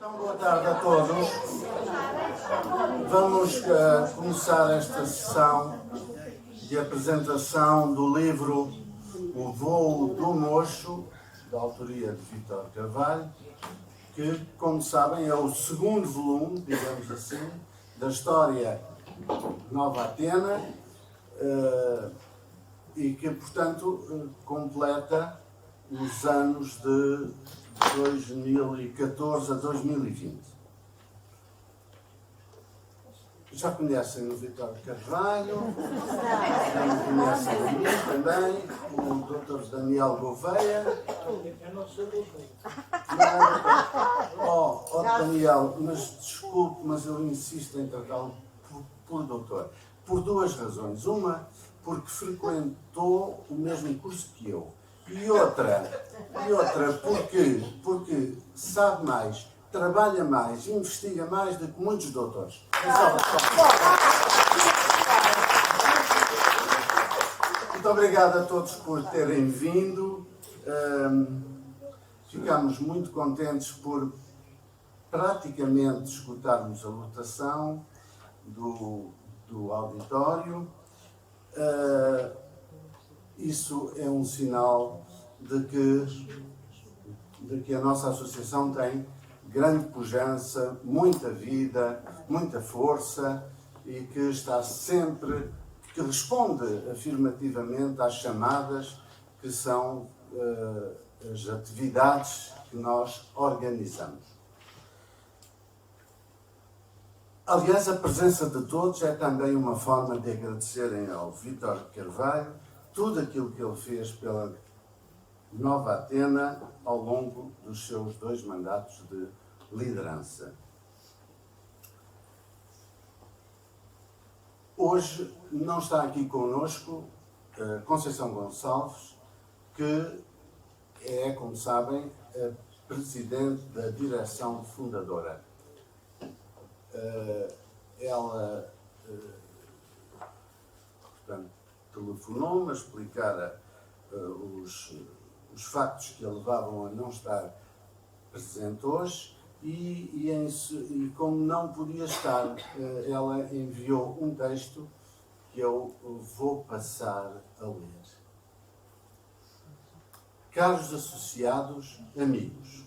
Então, boa tarde a todos. Vamos começar esta sessão de apresentação do livro O Voo do Mocho, da autoria de Vítor Carvalho, que, como sabem, é o segundo volume, digamos assim, da história de Nova Atena e que, portanto, completa os anos de 2014 a 2020. Já conhecem o Vítor Carvalho, já me conhecem a mim também, o Dr. Daniel Gouveia. Eu não sou Gouveia. Daniel, mas desculpe, mas eu insisto em tratá-lo por doutor. Por duas razões. Uma, porque frequentou o mesmo curso que eu. E outra porque sabe mais, trabalha mais, investiga mais do que muitos doutores. Muito obrigado a todos por terem vindo. Ficamos muito contentes por praticamente escutarmos a lotação do auditório. Isso é um sinal de que a nossa associação tem grande pujança, muita vida, muita força e que está sempre, que responde afirmativamente às chamadas que são as atividades que nós organizamos. Aliás, a presença de todos é também uma forma de agradecerem ao Vítor Carvalho tudo aquilo que ele fez pela Nova Atena ao longo dos seus 2 mandatos de liderança. Hoje não está aqui conosco Conceição Gonçalves, que é, como sabem, a presidente da direção fundadora. Ela, portanto, telefonou-me a explicar os factos que a levavam a não estar presente hoje e como não podia estar, ela enviou um texto que eu vou passar a ler. Caros associados, amigos,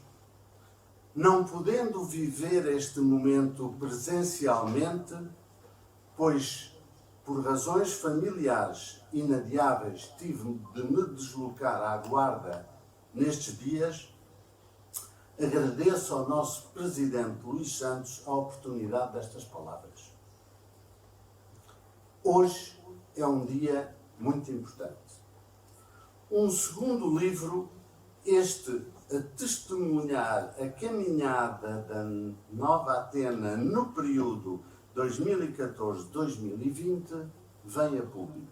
não podendo viver este momento presencialmente, pois por razões familiares inadiáveis tive de me deslocar à Guarda nestes dias, agradeço ao nosso Presidente Luís Santos a oportunidade destas palavras. Hoje é um dia muito importante. Um segundo livro, este a testemunhar a caminhada da Nova Atena no período 2014-2020, vem a público.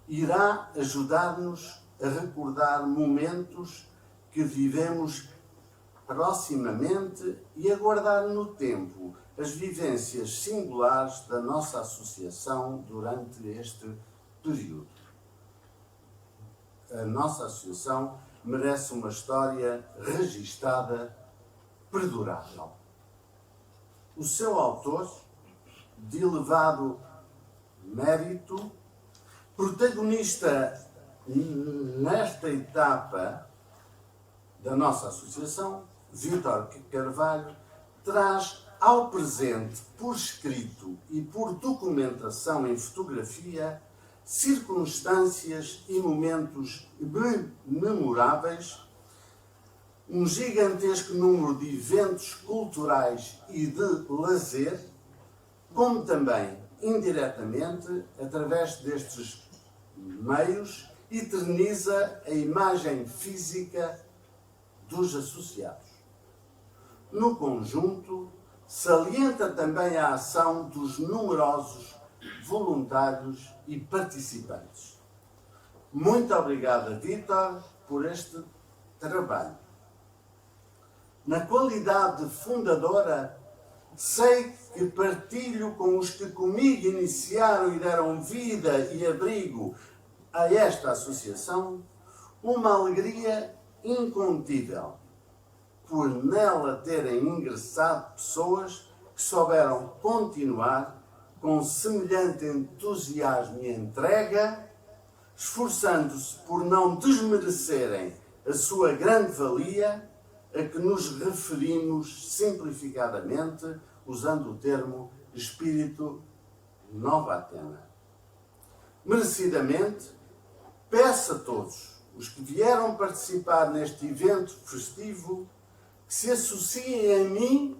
Irá ajudar-nos a recordar momentos que vivemos proximamente e a guardar no tempo as vivências singulares da nossa associação durante este período. A nossa associação merece uma história registada, perdurável. O seu autor, de elevado mérito, protagonista nesta etapa da nossa associação, Vítor Carvalho, traz ao presente, por escrito e por documentação em fotografia, circunstâncias e momentos memoráveis, um gigantesco número de eventos culturais e de lazer, como também, indiretamente, através destes meios, eterniza a imagem física dos associados. No conjunto, salienta também a ação dos numerosos voluntários e participantes. Muito obrigado, Vítor, por este trabalho. Na qualidade de fundadora, sei que partilho com os que comigo iniciaram e deram vida e abrigo a esta associação uma alegria incontível, por nela terem ingressado pessoas que souberam continuar com semelhante entusiasmo e entrega, esforçando-se por não desmerecerem a sua grande valia, a que nos referimos simplificadamente, usando o termo espírito Nova Atena. Merecidamente, peço a todos os que vieram participar neste evento festivo que se associem a mim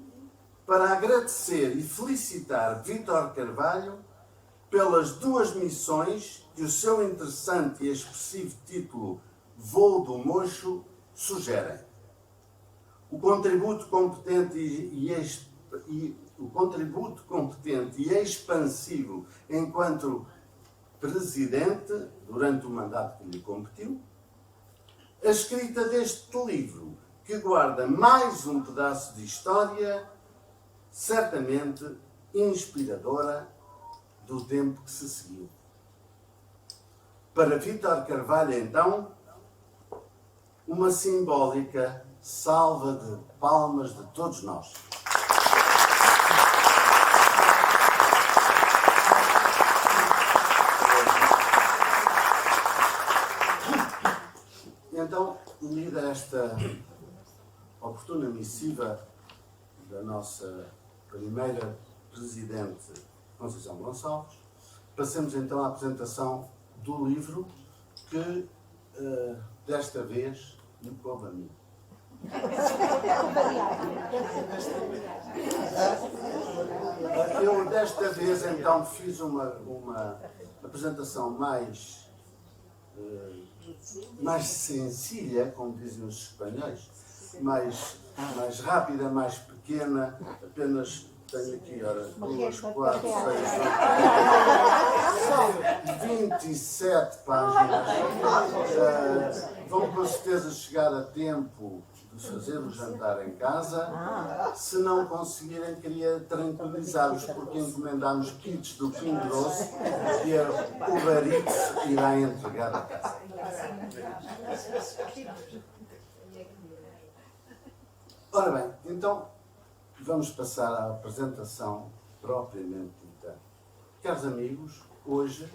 para agradecer e felicitar Vítor Carvalho pelas 2 missões que o seu interessante e expressivo título Voo do Mocho sugerem. O contributo competente e expansivo enquanto presidente durante o mandato que lhe competiu, a escrita deste livro que guarda mais um pedaço de história certamente inspiradora do tempo que se seguiu. Para Vítor Carvalho, então, uma simbólica salva de palmas de todos nós. Então, unida esta oportuna missiva da nossa primeira presidente Conceição Gonçalves, passemos então à apresentação do livro que desta vez me coube a mim. Eu desta vez então fiz uma apresentação mais sencilla, como dizem os espanhóis, mais rápida, mais pequena, apenas tenho aqui, ora, 2, 4, 6, 8, 27 páginas. Vão com certeza chegar a tempo de fazer o jantar em casa. Se não conseguirem, queria tranquilizá-los, porque encomendámos kits do Pingo Doce e a Uber Eats irá entregar a casa. Ora bem, então vamos passar à apresentação propriamente dita. Caros amigos, hoje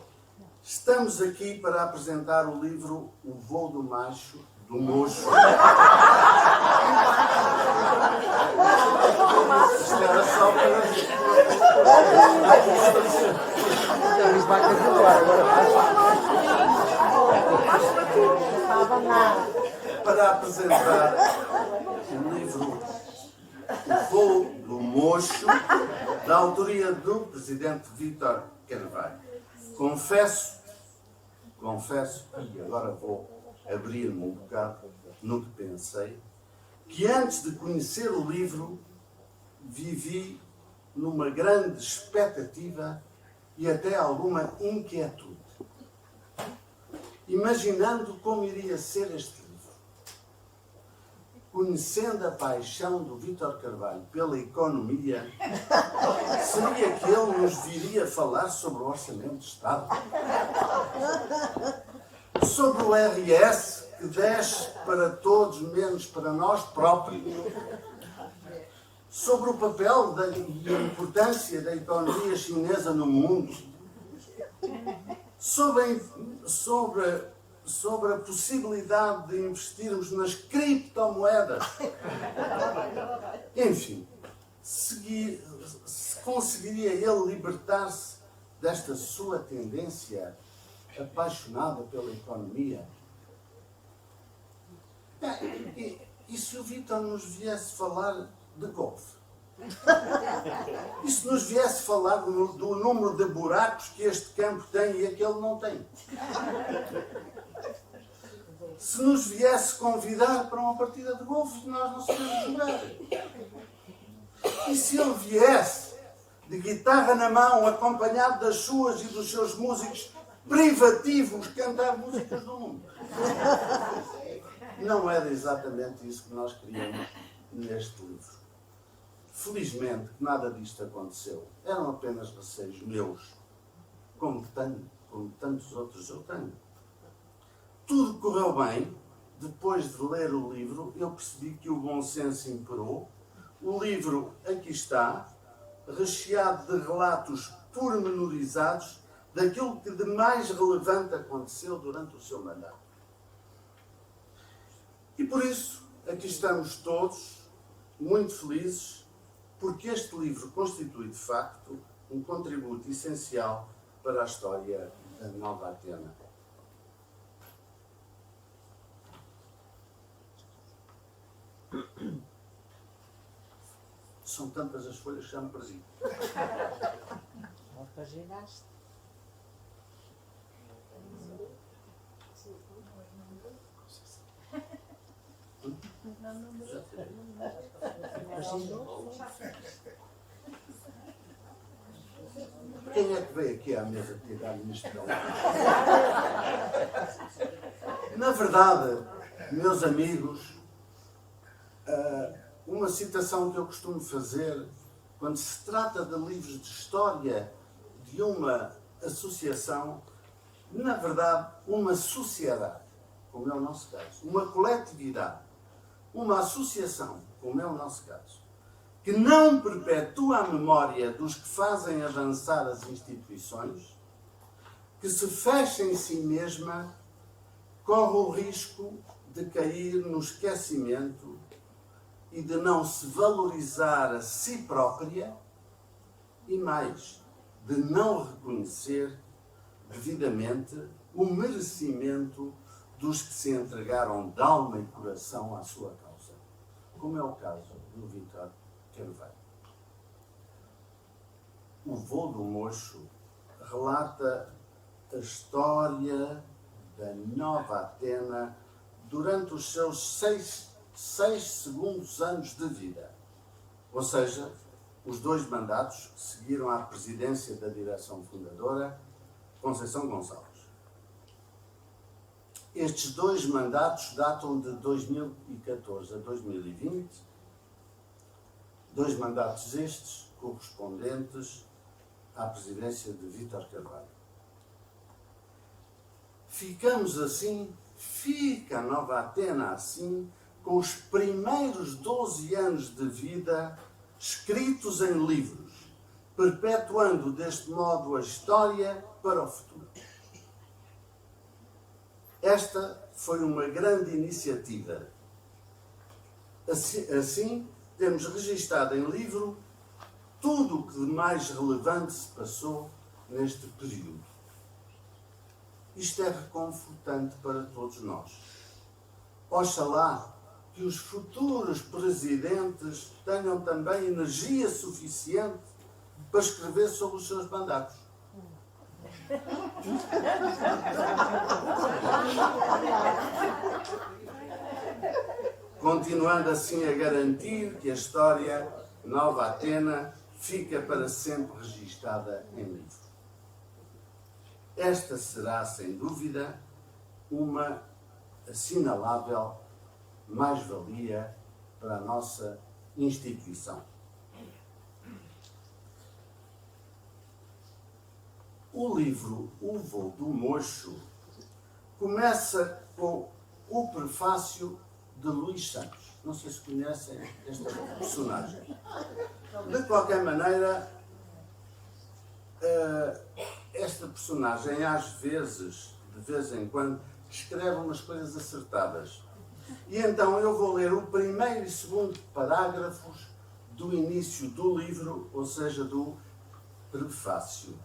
estamos aqui para apresentar o livro O Voo do Mocho. Isto era só para apresentar o livro O Voo do Mocho, da autoria do presidente Vítor Carvalho. Confesso, e agora vou abrir-me um bocado no que pensei, que antes de conhecer o livro, vivi numa grande expectativa e até alguma inquietude, imaginando como iria ser este livro. Conhecendo a paixão do Vítor Carvalho pela economia, seria que ele nos viria falar sobre o Orçamento de Estado? Sobre o RS, que desce para todos menos para nós próprios? Sobre o papel e a importância da economia chinesa no mundo? Sobre a possibilidade de investirmos nas criptomoedas? Enfim, se conseguiria ele libertar-se desta sua tendência apaixonada pela economia? E se o Vítor nos viesse falar de golfe? E se nos viesse falar do número de buracos que este campo tem e aquele não tem? Se nos viesse convidar para uma partida de golfe que nós não sabemos jogar? E se ele viesse de guitarra na mão, acompanhado das suas e dos seus músicos privativos, cantar músicas do mundo? Não era exatamente isso que nós queríamos neste livro. Felizmente, nada disto aconteceu. Eram apenas receios meus, como tantos outros eu tenho. Tudo correu bem, depois de ler o livro, eu percebi que o bom senso imperou. O livro aqui está, recheado de relatos pormenorizados daquilo que de mais relevante aconteceu durante o seu mandato. E por isso, aqui estamos todos muito felizes, porque este livro constitui, de facto, um contributo essencial para a história da Nova Atena. São tantas as folhas que já me perdi. Não paginaste. Quem é que veio aqui à mesa tirar-me neste programa? Na verdade, meus amigos, uma citação que eu costumo fazer quando se trata de livros de história de uma associação, na verdade, uma sociedade, como é o nosso caso, uma coletividade, uma associação, como é o nosso caso, que não perpetua a memória dos que fazem avançar as instituições, que se fecha em si mesma, corre o risco de cair no esquecimento e de não se valorizar a si própria e mais, de não reconhecer devidamente o merecimento dos que se entregaram de alma e coração à sua causa, como é o caso do Vítor Carvalho. O Voo do Mocho relata a história da Nova Atena durante os seus seis segundos anos de vida, ou seja, os 2 mandatos que seguiram à presidência da direção fundadora, Conceição Gonçalves. Estes 2 mandatos datam de 2014 a 2020, 2 mandatos estes correspondentes à presidência de Vítor Carvalho. Ficamos assim, fica a Nova Atena assim, com os primeiros 12 anos de vida escritos em livros, perpetuando deste modo a história para o futuro. Esta foi uma grande iniciativa. Assim, temos registado em livro tudo o que de mais relevante se passou neste período. Isto é reconfortante para todos nós. Oxalá que os futuros presidentes tenham também energia suficiente para escrever sobre os seus mandatos. Continuando assim a garantir que a história Nova Atena fica para sempre registada em livro. Esta será, sem dúvida, uma assinalável mais-valia para a nossa instituição. O livro O Voo do Mocho começa com o prefácio de Luís Santos. Não sei se conhecem esta personagem. De qualquer maneira, esta personagem, às vezes, de vez em quando, escreve umas coisas acertadas. E então eu vou ler o primeiro e segundo parágrafos do início do livro, ou seja, do prefácio.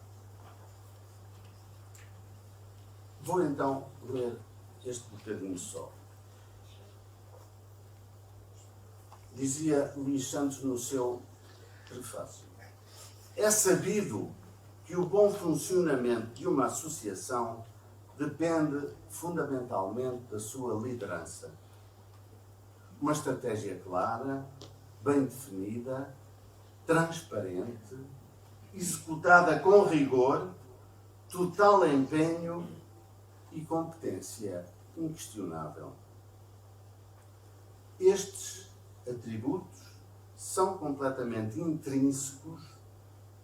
Vou então ler este bocadinho só. Dizia Luís Santos no seu prefácio: é sabido que o bom funcionamento de uma associação depende fundamentalmente da sua liderança. Uma estratégia clara, bem definida, transparente, executada com rigor, total empenho e competência inquestionável. Estes atributos são completamente intrínsecos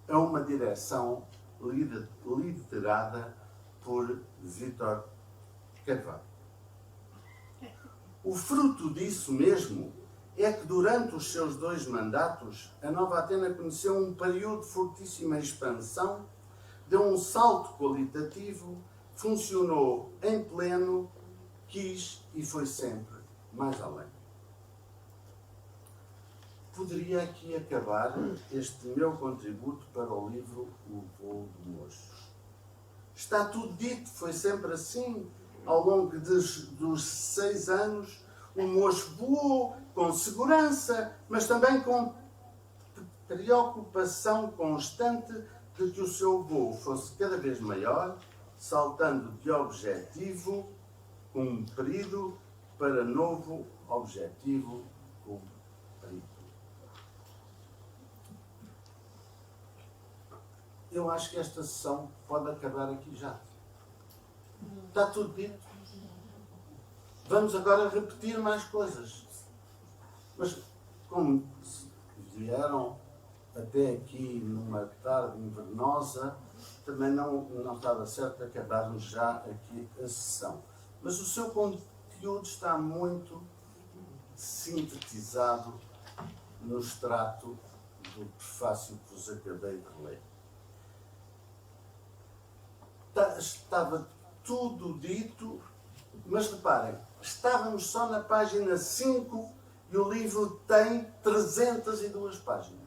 a uma direção liderada por Vítor Carvalho. O fruto disso mesmo é que durante os seus 2 mandatos, a Nova Atena conheceu um período de fortíssima expansão, deu um salto qualitativo, funcionou em pleno, quis e foi sempre mais além. Poderia aqui acabar este meu contributo para o livro O Voo do Mocho. Está tudo dito, foi sempre assim. Ao longo dos 6 anos, o mocho voou com segurança, mas também com preocupação constante de que o seu voo fosse cada vez maior, saltando de objetivo cumprido para novo objetivo cumprido. Eu acho que esta sessão pode acabar aqui já. Está tudo dito. Vamos agora repetir mais coisas. Mas como vieram até aqui numa tarde invernosa, também não estava certo acabarmos já aqui a sessão. Mas o seu conteúdo está muito sintetizado no extrato do prefácio que vos acabei de ler. Estava tudo dito, mas reparem, estávamos só na página 5 e o livro tem 302 páginas.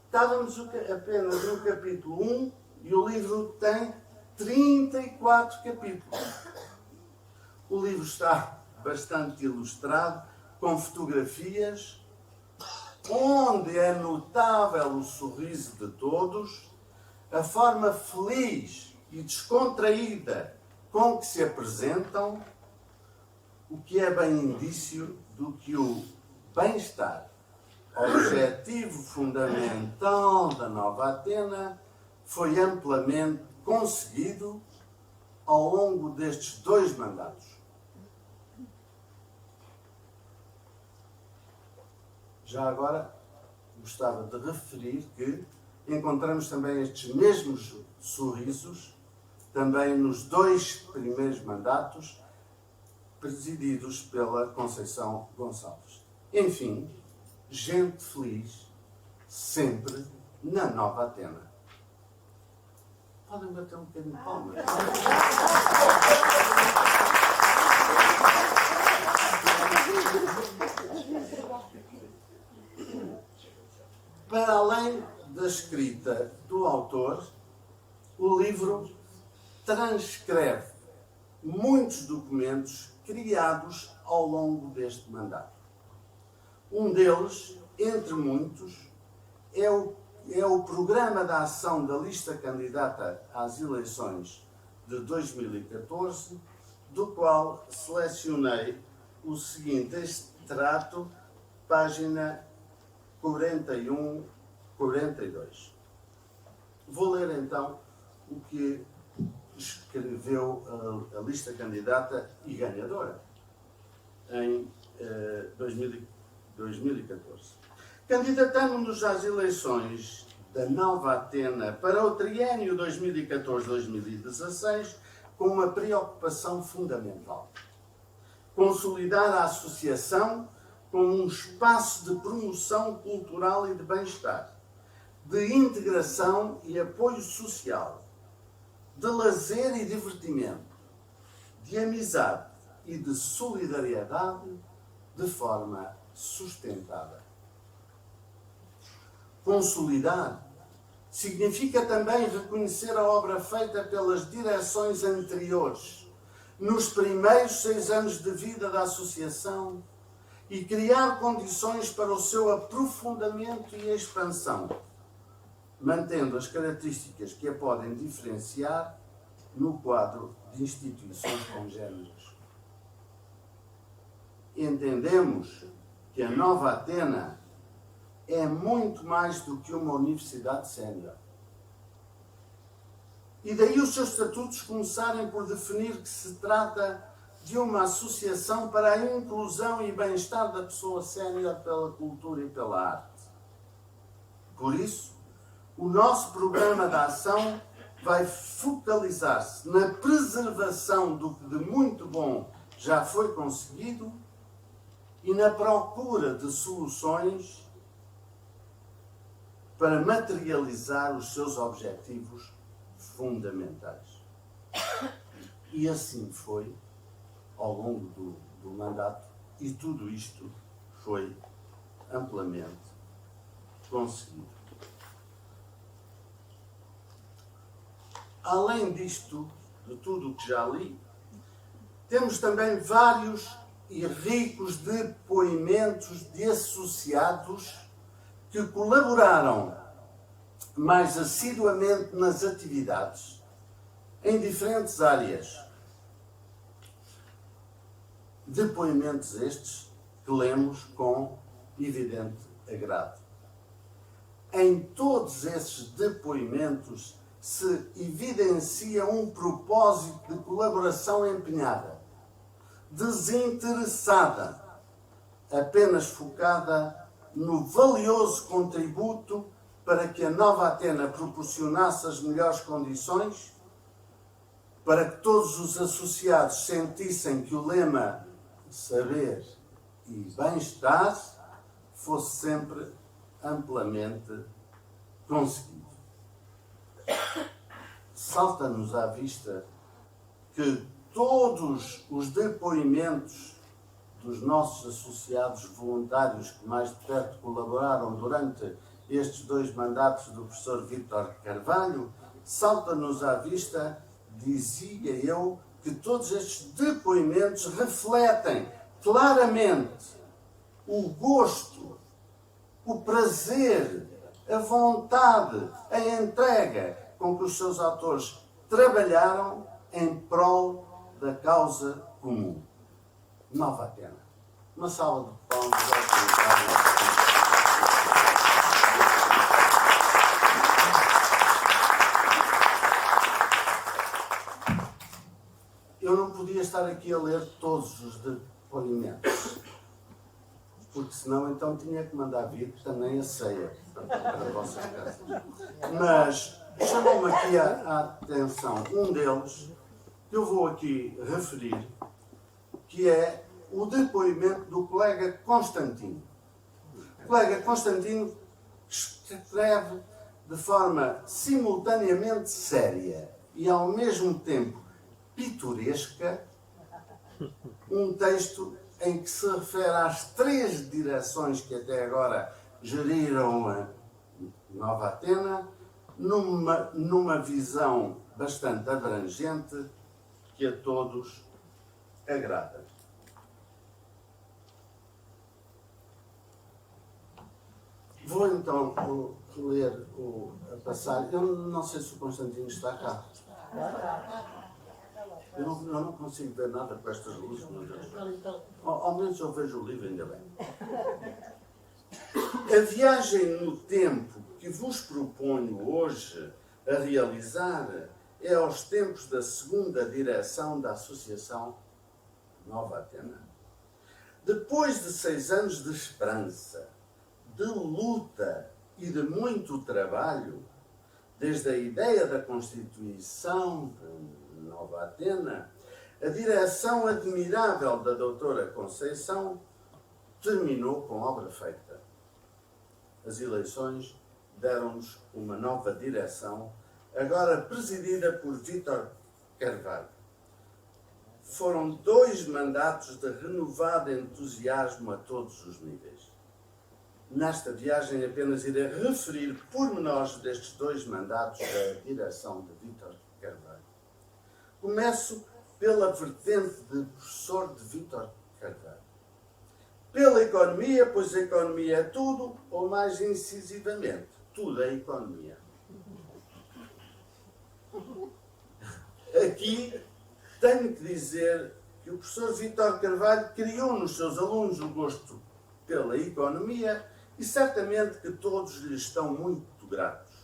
Estávamos apenas no capítulo 1 e o livro tem 34 capítulos. O livro está bastante ilustrado, com fotografias, onde é notável o sorriso de todos, a forma feliz e descontraída com que se apresentam, o que é bem indício do que o bem-estar, objetivo fundamental da Nova Atena, foi amplamente conseguido ao longo destes 2 mandatos. Já agora, gostava de referir que encontramos também estes mesmos sorrisos também nos 2 primeiros mandatos presididos pela Conceição Gonçalves. Enfim, gente feliz sempre na Nova Atena. Podem bater um bocadinho de palmas. Para além da escrita do autor, o livro transcreve muitos documentos criados ao longo deste mandato. Um deles, entre muitos, é o Programa de Ação da Lista Candidata às Eleições de 2014, do qual selecionei o seguinte extrato, página 41, 42. Vou ler então o que escreveu a lista candidata e ganhadora em 2014. Candidatamos-nos às eleições da Nova Atena para o triênio 2014-2016 com uma preocupação fundamental: consolidar a associação como um espaço de promoção cultural e de bem-estar, de integração e apoio social, de lazer e divertimento, de amizade e de solidariedade de forma sustentada. Consolidar significa também reconhecer a obra feita pelas direções anteriores nos primeiros 6 anos de vida da associação e criar condições para o seu aprofundamento e expansão, mantendo as características que a podem diferenciar no quadro de instituições congêneres. Entendemos que a Nova Atena é muito mais do que uma universidade sénior. E daí os seus estatutos começarem por definir que se trata de uma associação para a inclusão e bem-estar da pessoa sénior pela cultura e pela arte. Por isso, o nosso programa de ação vai focalizar-se na preservação do que de muito bom já foi conseguido e na procura de soluções para materializar os seus objetivos fundamentais. E assim foi ao longo do mandato, e tudo isto foi amplamente conseguido. Além disto, de tudo o que já li, temos também vários e ricos depoimentos de associados que colaboraram mais assiduamente nas atividades em diferentes áreas. Depoimentos estes que lemos com evidente agrado. Em todos esses depoimentos se evidencia um propósito de colaboração empenhada, desinteressada, apenas focada no valioso contributo para que a Nova Atena proporcionasse as melhores condições, para que todos os associados sentissem que o lema saber e bem-estar fosse sempre amplamente conseguido. Salta-nos à vista que todos os depoimentos dos nossos associados voluntários que mais de perto colaboraram durante estes 2 mandatos do professor Vítor Carvalho, salta-nos à vista, dizia eu, que todos estes depoimentos refletem claramente o gosto, o prazer, a vontade, a entrega com que os seus autores trabalharam em prol da causa comum. Nova Atena. Uma salva de palmas ao Eu não podia estar aqui a ler todos os depoimentos, porque senão então tinha que mandar vir também a ceia para vossas casas. Mas chamou-me aqui a atenção um deles, que eu vou aqui referir, que é o depoimento do colega Constantino. O colega Constantino escreve de forma simultaneamente séria e ao mesmo tempo pitoresca um texto em que se refere às 3 direções que até agora geriram a Nova Atena, numa visão bastante abrangente que a todos agrada. Vou então ler a passagem. Eu não sei se o Constantino está cá. Eu não consigo ver nada com estas luzes, meu Deus. Ao menos eu vejo o livro, ainda bem. A viagem no tempo que vos proponho hoje a realizar é aos tempos da 2ª direção da Associação Nova Atena. Depois de 6 anos de esperança, de luta e de muito trabalho, desde a ideia da constituição de Nova Atena, a direção admirável da doutora Conceição terminou com obra feita. As eleições deram-nos uma nova direção, agora presidida por Vítor Carvalho. Foram 2 mandatos de renovado entusiasmo a todos os níveis. Nesta viagem apenas irei referir pormenores destes 2 mandatos da direção de Vítor Carvalho. Começo pela vertente de professor de Vítor Carvalho. Pela economia, pois a economia é tudo, ou mais incisivamente, tudo é economia. Aqui tenho que dizer que o professor Vítor Carvalho criou nos seus alunos o gosto pela economia e certamente que todos lhe estão muito gratos.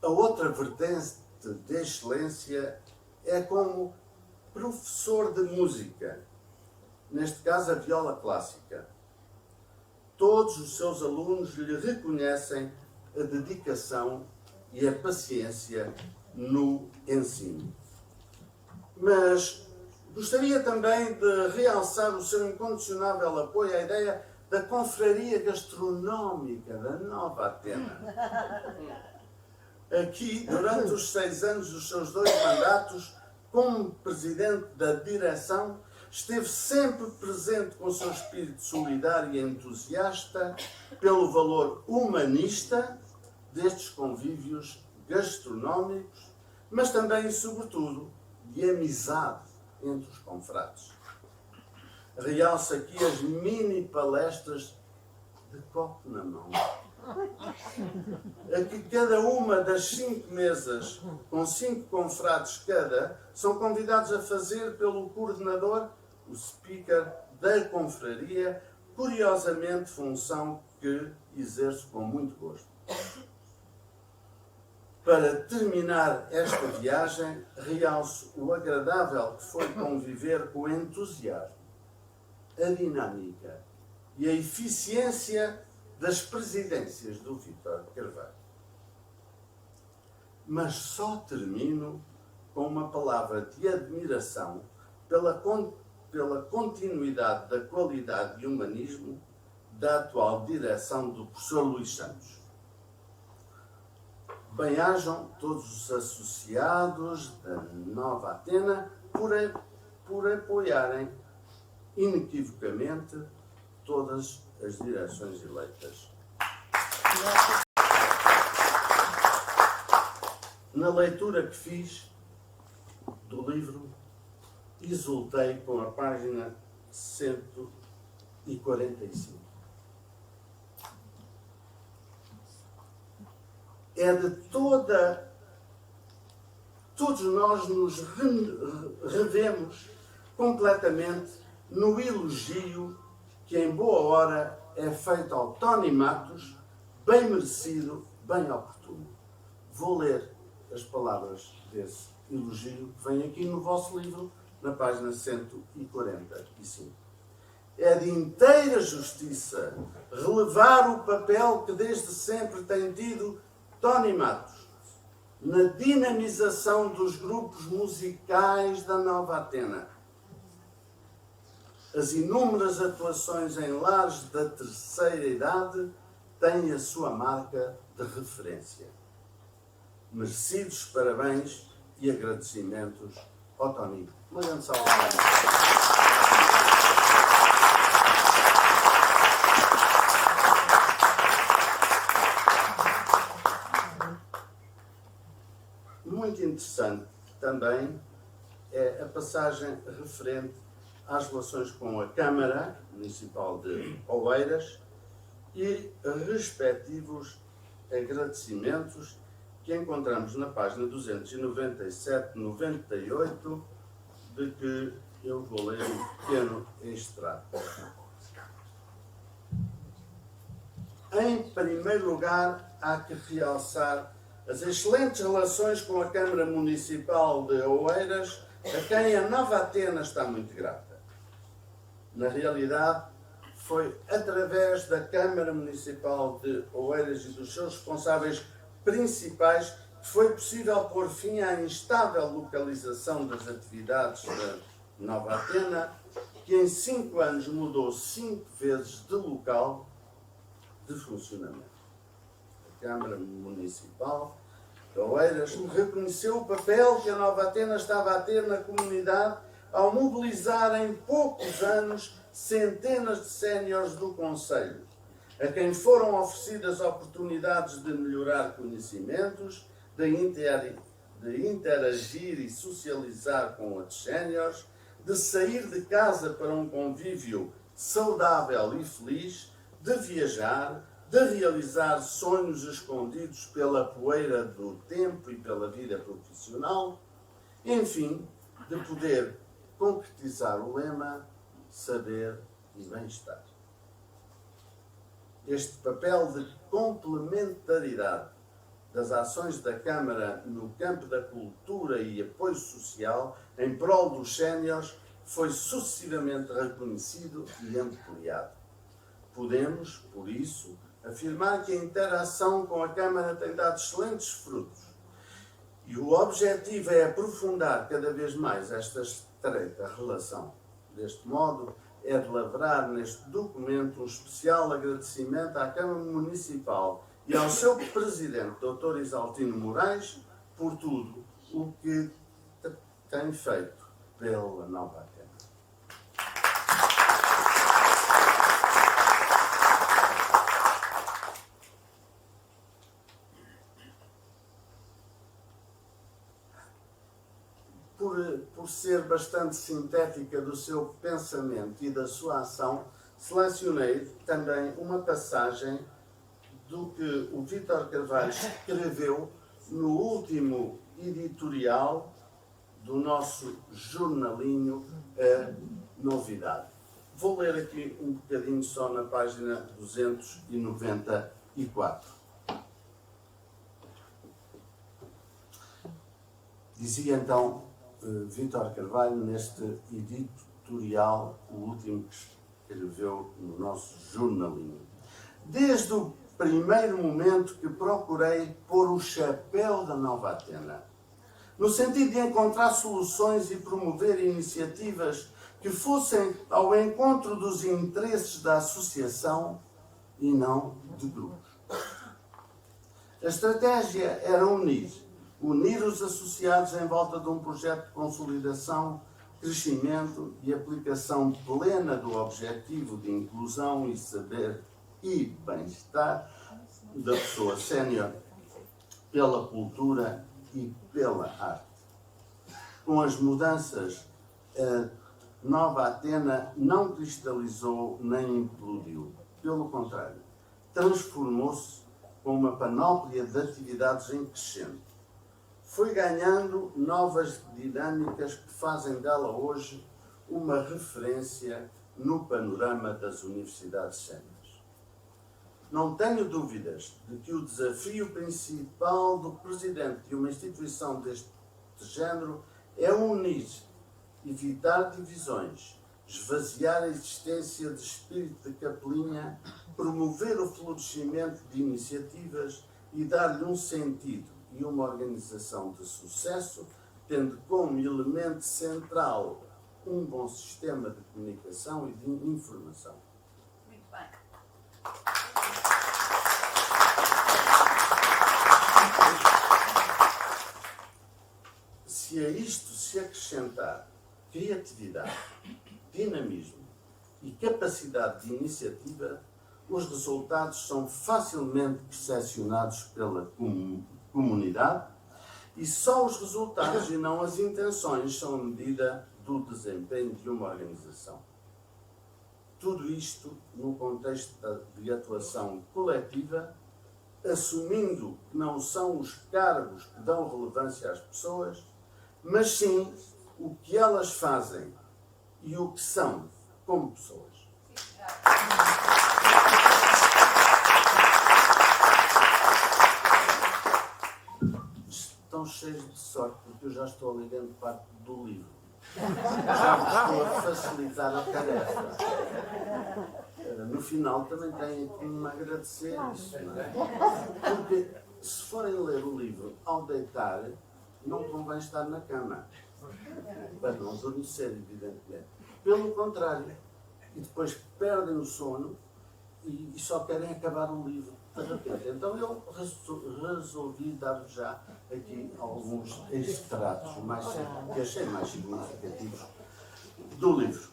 A outra vertente de excelência é como professor de música, neste caso a viola clássica. Todos os seus alunos lhe reconhecem a dedicação e a paciência no ensino. Mas Gostaria também de realçar o seu incondicionável apoio à ideia da confraria gastronómica da Nova Atena. Aqui, durante os 6 anos dos seus 2 mandatos, como presidente da direção, esteve sempre presente com o seu espírito solidário e entusiasta pelo valor humanista destes convívios gastronómicos, mas também e sobretudo de amizade entre os confrades. Realça aqui as mini palestras de copo na mão. Aqui cada uma das 5 mesas, com 5 confrades cada, são convidados a fazer pelo coordenador, o speaker da confraria, curiosamente função que exerço com muito gosto. Para terminar esta viagem, realço o agradável que foi conviver com o entusiasmo, a dinâmica e a eficiência das presidências do Vítor Carvalho. Mas só termino com uma palavra de admiração pela continuidade da qualidade e humanismo da atual direção do professor Luís Santos. Bem-ajam todos os associados da Nova Atena por apoiarem inequivocamente todas as direções eleitas. Na leitura que fiz do livro, exultei com a página 145. É de todos nós nos revemos completamente no elogio que em boa hora é feito ao Tony Matos, bem merecido, bem oportuno. Vou ler as palavras desse elogio que vem aqui no vosso livro, na página 145. É de inteira justiça relevar o papel que desde sempre tem tido Tony Matos na dinamização dos grupos musicais da Nova Atena. As inúmeras atuações em lares da terceira idade têm a sua marca de referência. Merecidos parabéns e agradecimentos ao Tony. Uma grande salva. Muito interessante também é a passagem referente às relações com a Câmara Municipal de Oeiras e respectivos agradecimentos que encontramos na página 297-98, de que eu vou ler um pequeno extrato. Em primeiro lugar, há que realçar as excelentes relações com a Câmara Municipal de Oeiras, a quem a Nova Atena está muito grata. Na realidade, foi através da Câmara Municipal de Oeiras e dos seus responsáveis principais que foi possível pôr fim à instável localização das atividades da Nova Atena, que em 5 anos mudou 5 vezes de local de funcionamento. A Câmara Municipal de Oeiras reconheceu o papel que a Nova Atena estava a ter na comunidade ao mobilizar em poucos anos centenas de séniores do concelho, a quem foram oferecidas oportunidades de melhorar conhecimentos, de interagir e socializar com outros séniores, de sair de casa para um convívio saudável e feliz, de viajar, de realizar sonhos escondidos pela poeira do tempo e pela vida profissional, enfim, de poder concretizar o lema saber e bem-estar. Este papel de complementaridade das ações da Câmara no campo da cultura e apoio social em prol dos séniores foi sucessivamente reconhecido e ampliado. Podemos, por isso, afirmar que a interação com a Câmara tem dado excelentes frutos. E o objetivo é aprofundar cada vez mais estas estreita relação. Deste modo, é de lavrar neste documento um especial agradecimento à Câmara Municipal e ao seu Presidente, Dr. Isaltino Moraes, por tudo o que tem feito pela Nova Atena. Por ser bastante sintética do seu pensamento e da sua ação, selecionei também uma passagem do que o Vítor Carvalho escreveu no último editorial do nosso jornalinho A Novidade. Vou ler aqui um bocadinho só na página 294. Dizia então Vítor Carvalho neste editorial, o último que escreveu no nosso jornalinho. Desde o primeiro momento que procurei pôr o chapéu da Nova Atena, no sentido de encontrar soluções e promover iniciativas que fossem ao encontro dos interesses da associação e não de grupos. A estratégia era unir os associados em volta de um projeto de consolidação, crescimento e aplicação plena do objetivo de inclusão e saber e bem-estar da pessoa sénior pela cultura e pela arte. Com as mudanças, a Nova Atena não cristalizou nem implodiu. Pelo contrário, transformou-se com uma panóplia de atividades em crescente. Foi ganhando novas dinâmicas que fazem dela hoje uma referência no panorama das universidades séniores. Não tenho dúvidas de que o desafio principal do presidente de uma instituição deste género é unir, evitar divisões, esvaziar a existência de espírito de capelinha, promover o florescimento de iniciativas e dar-lhe um sentido e uma organização de sucesso, tendo como elemento central um bom sistema de comunicação e de informação. Muito bem. Se a isto se acrescentar criatividade, dinamismo e capacidade de iniciativa, os resultados são facilmente percepcionados pela comunidade e só os resultados e não as intenções são a medida do desempenho de uma organização. Tudo isto no contexto de atuação coletiva, assumindo que não são os cargos que dão relevância às pessoas, mas sim o que elas fazem e o que são como pessoas. Estão cheios de sorte, porque eu já estou ali dentro de parte do livro. Já estou a facilitar a tarefa. No final também têm que me agradecer isso, não é? Porque se forem ler o livro ao deitar, não convém estar na cama, para não adormecer, evidentemente. Pelo contrário, e depois perdem o sono e só querem acabar o livro de repente. Então eu resolvi dar já aqui alguns extratos que achei mais significativos do livro.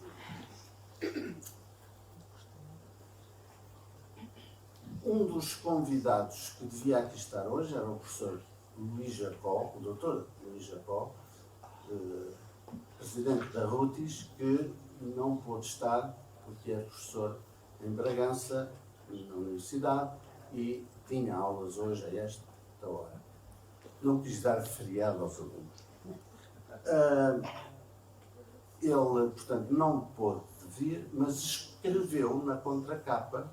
Um dos convidados que devia aqui estar hoje era o professor Luís Jacó, o doutor Luís Jacó, presidente da RUTIS, que não pôde estar porque é professor em Bragança, na universidade, e tinha aulas hoje a esta hora. Não quis dar feriado aos alunos. Ele, portanto, não pôde vir, mas escreveu na contracapa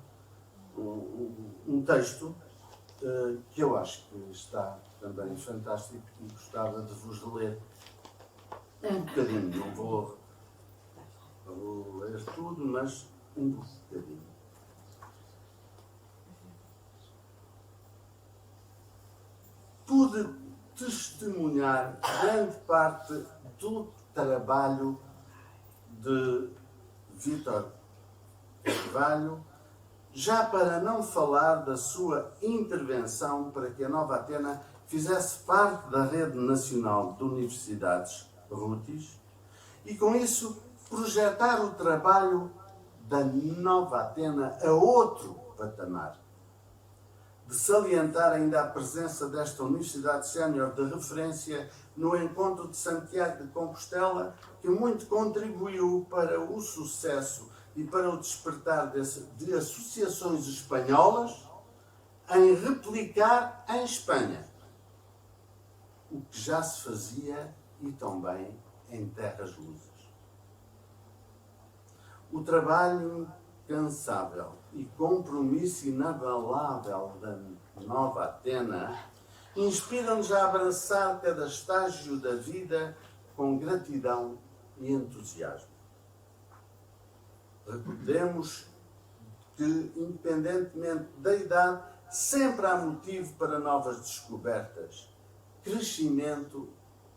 um texto que eu acho que está também fantástico e gostava de vos ler um bocadinho. Não vou ler tudo, mas um bocadinho. Pude testemunhar grande parte do trabalho de Vítor Carvalho, já para não falar da sua intervenção para que a Nova Atena fizesse parte da Rede Nacional de Universidades RUTIS e, com isso, projetar o trabalho da Nova Atena a outro patamar. De salientar ainda a presença desta Universidade Sénior de referência no Encontro de Santiago de Compostela, que muito contribuiu para o sucesso e para o despertar de associações espanholas em replicar em Espanha o que já se fazia e também em terras lusas. O trabalho incansável e compromisso inabalável da Nova Atena inspiram-nos a abraçar cada estágio da vida com gratidão e entusiasmo. Recordemos que, independentemente da idade, sempre há motivo para novas descobertas, crescimento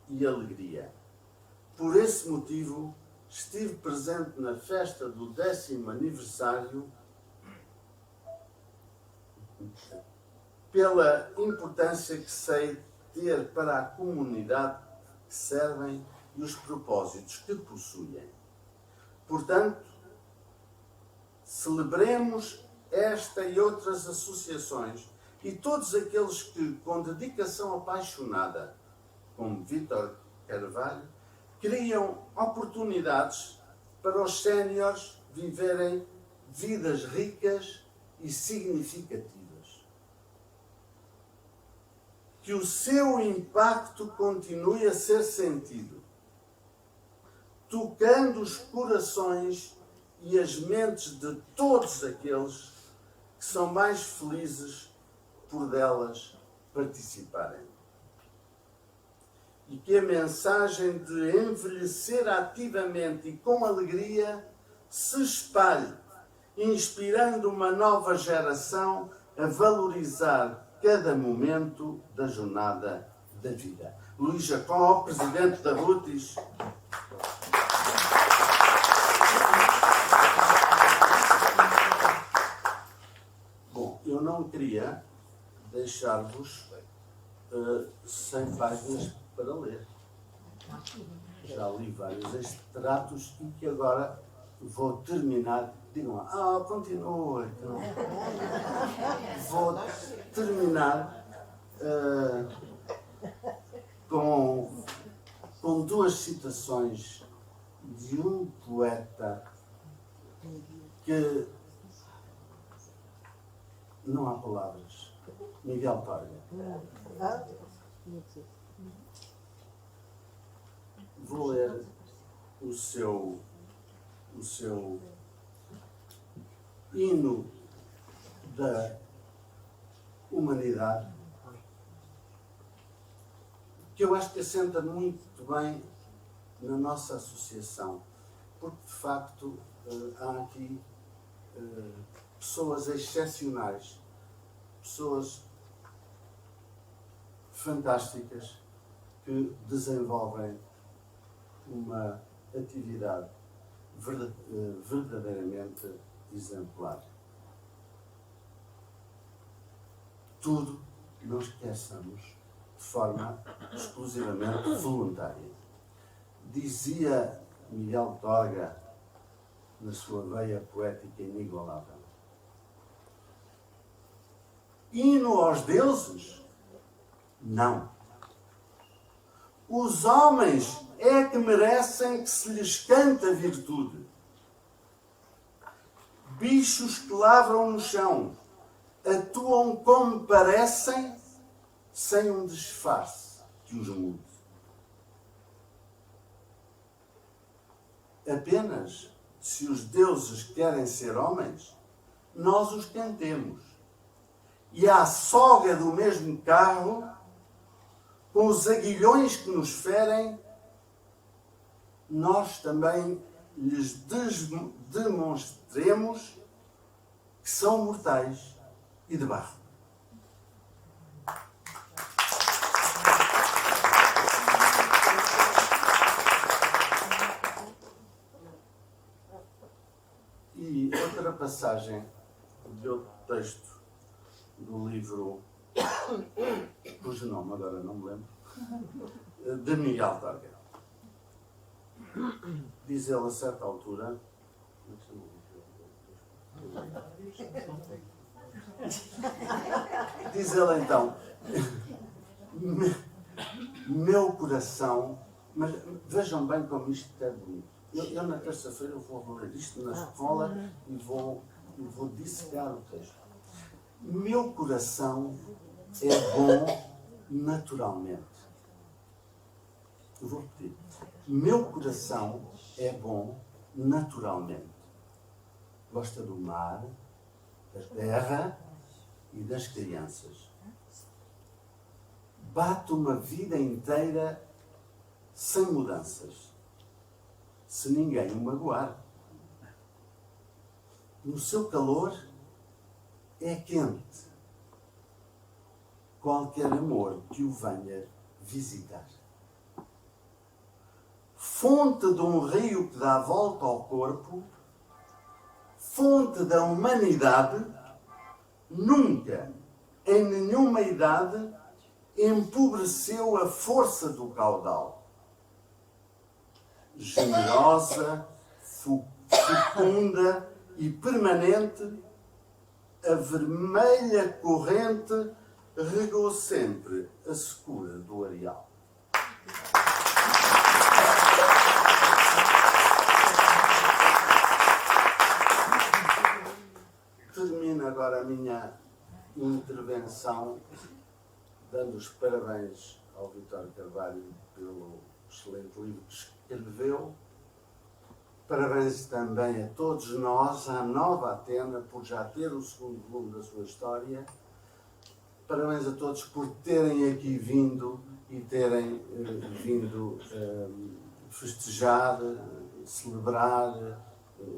e alegria. Por esse motivo, estive presente na festa do 10º aniversário pela importância que sei ter para a comunidade que servem e os propósitos que possuem. Portanto, celebremos esta e outras associações e todos aqueles que, com dedicação apaixonada, como Vítor Carvalho, criam oportunidades para os séniores viverem vidas ricas e significativas. Que o seu impacto continue a ser sentido, tocando os corações e as mentes de todos aqueles que são mais felizes por delas participarem. E que a mensagem de envelhecer ativamente e com alegria se espalhe, inspirando uma nova geração a valorizar cada momento da jornada da vida. Luís Jacó, presidente da RUTIS. Bom, eu não queria deixar-vos sem páginas para ler. Já li vários extratos e que agora vou terminar. Digam lá, continua. Então. Vou terminar com duas citações de um poeta que não há palavras. Miguel Torga. Vou ler o seu hino da humanidade, que eu acho que assenta muito bem na nossa associação, porque de facto há aqui pessoas excepcionais, pessoas fantásticas que desenvolvem uma atividade verdadeiramente exemplar. Tudo não esqueçamos de forma exclusivamente voluntária. Dizia Miguel Torga, na sua veia poética inigualável: hino aos deuses? Não. Os homens é que merecem que se lhes cante a virtude. Bichos que lavram no chão atuam como parecem, sem um disfarce que os mude. Apenas se os deuses querem ser homens, nós os cantemos. E à soga do mesmo carro, com os aguilhões que nos ferem, nós também lhes demonstremos que são mortais e de barro. outra passagem de outro texto do livro, cujo nome agora não me lembro, de Miguel Torga. Diz ele a certa altura, diz ele então, meu coração, mas vejam bem como isto é bonito. Eu na terça-feira vou ler isto na escola e vou dissecar o texto. Meu coração é bom naturalmente. Eu vou repetir. Meu coração é bom naturalmente. Gosta do mar, da terra e das crianças. Bate uma vida inteira sem mudanças, se ninguém o magoar. No seu calor é quente qualquer amor que o venha visitar. Fonte de um rio que dá volta ao corpo, fonte da humanidade, nunca, em nenhuma idade, empobreceu a força do caudal. Generosa, fecunda e permanente, a vermelha corrente regou sempre a secura do areal. Termino agora a minha intervenção dando os parabéns ao Vítor Carvalho pelo excelente livro que escreveu. Parabéns também a todos nós, à Nova Atena, por já ter o segundo volume da sua história. Parabéns a todos por terem aqui vindo e terem vindo festejar, celebrar,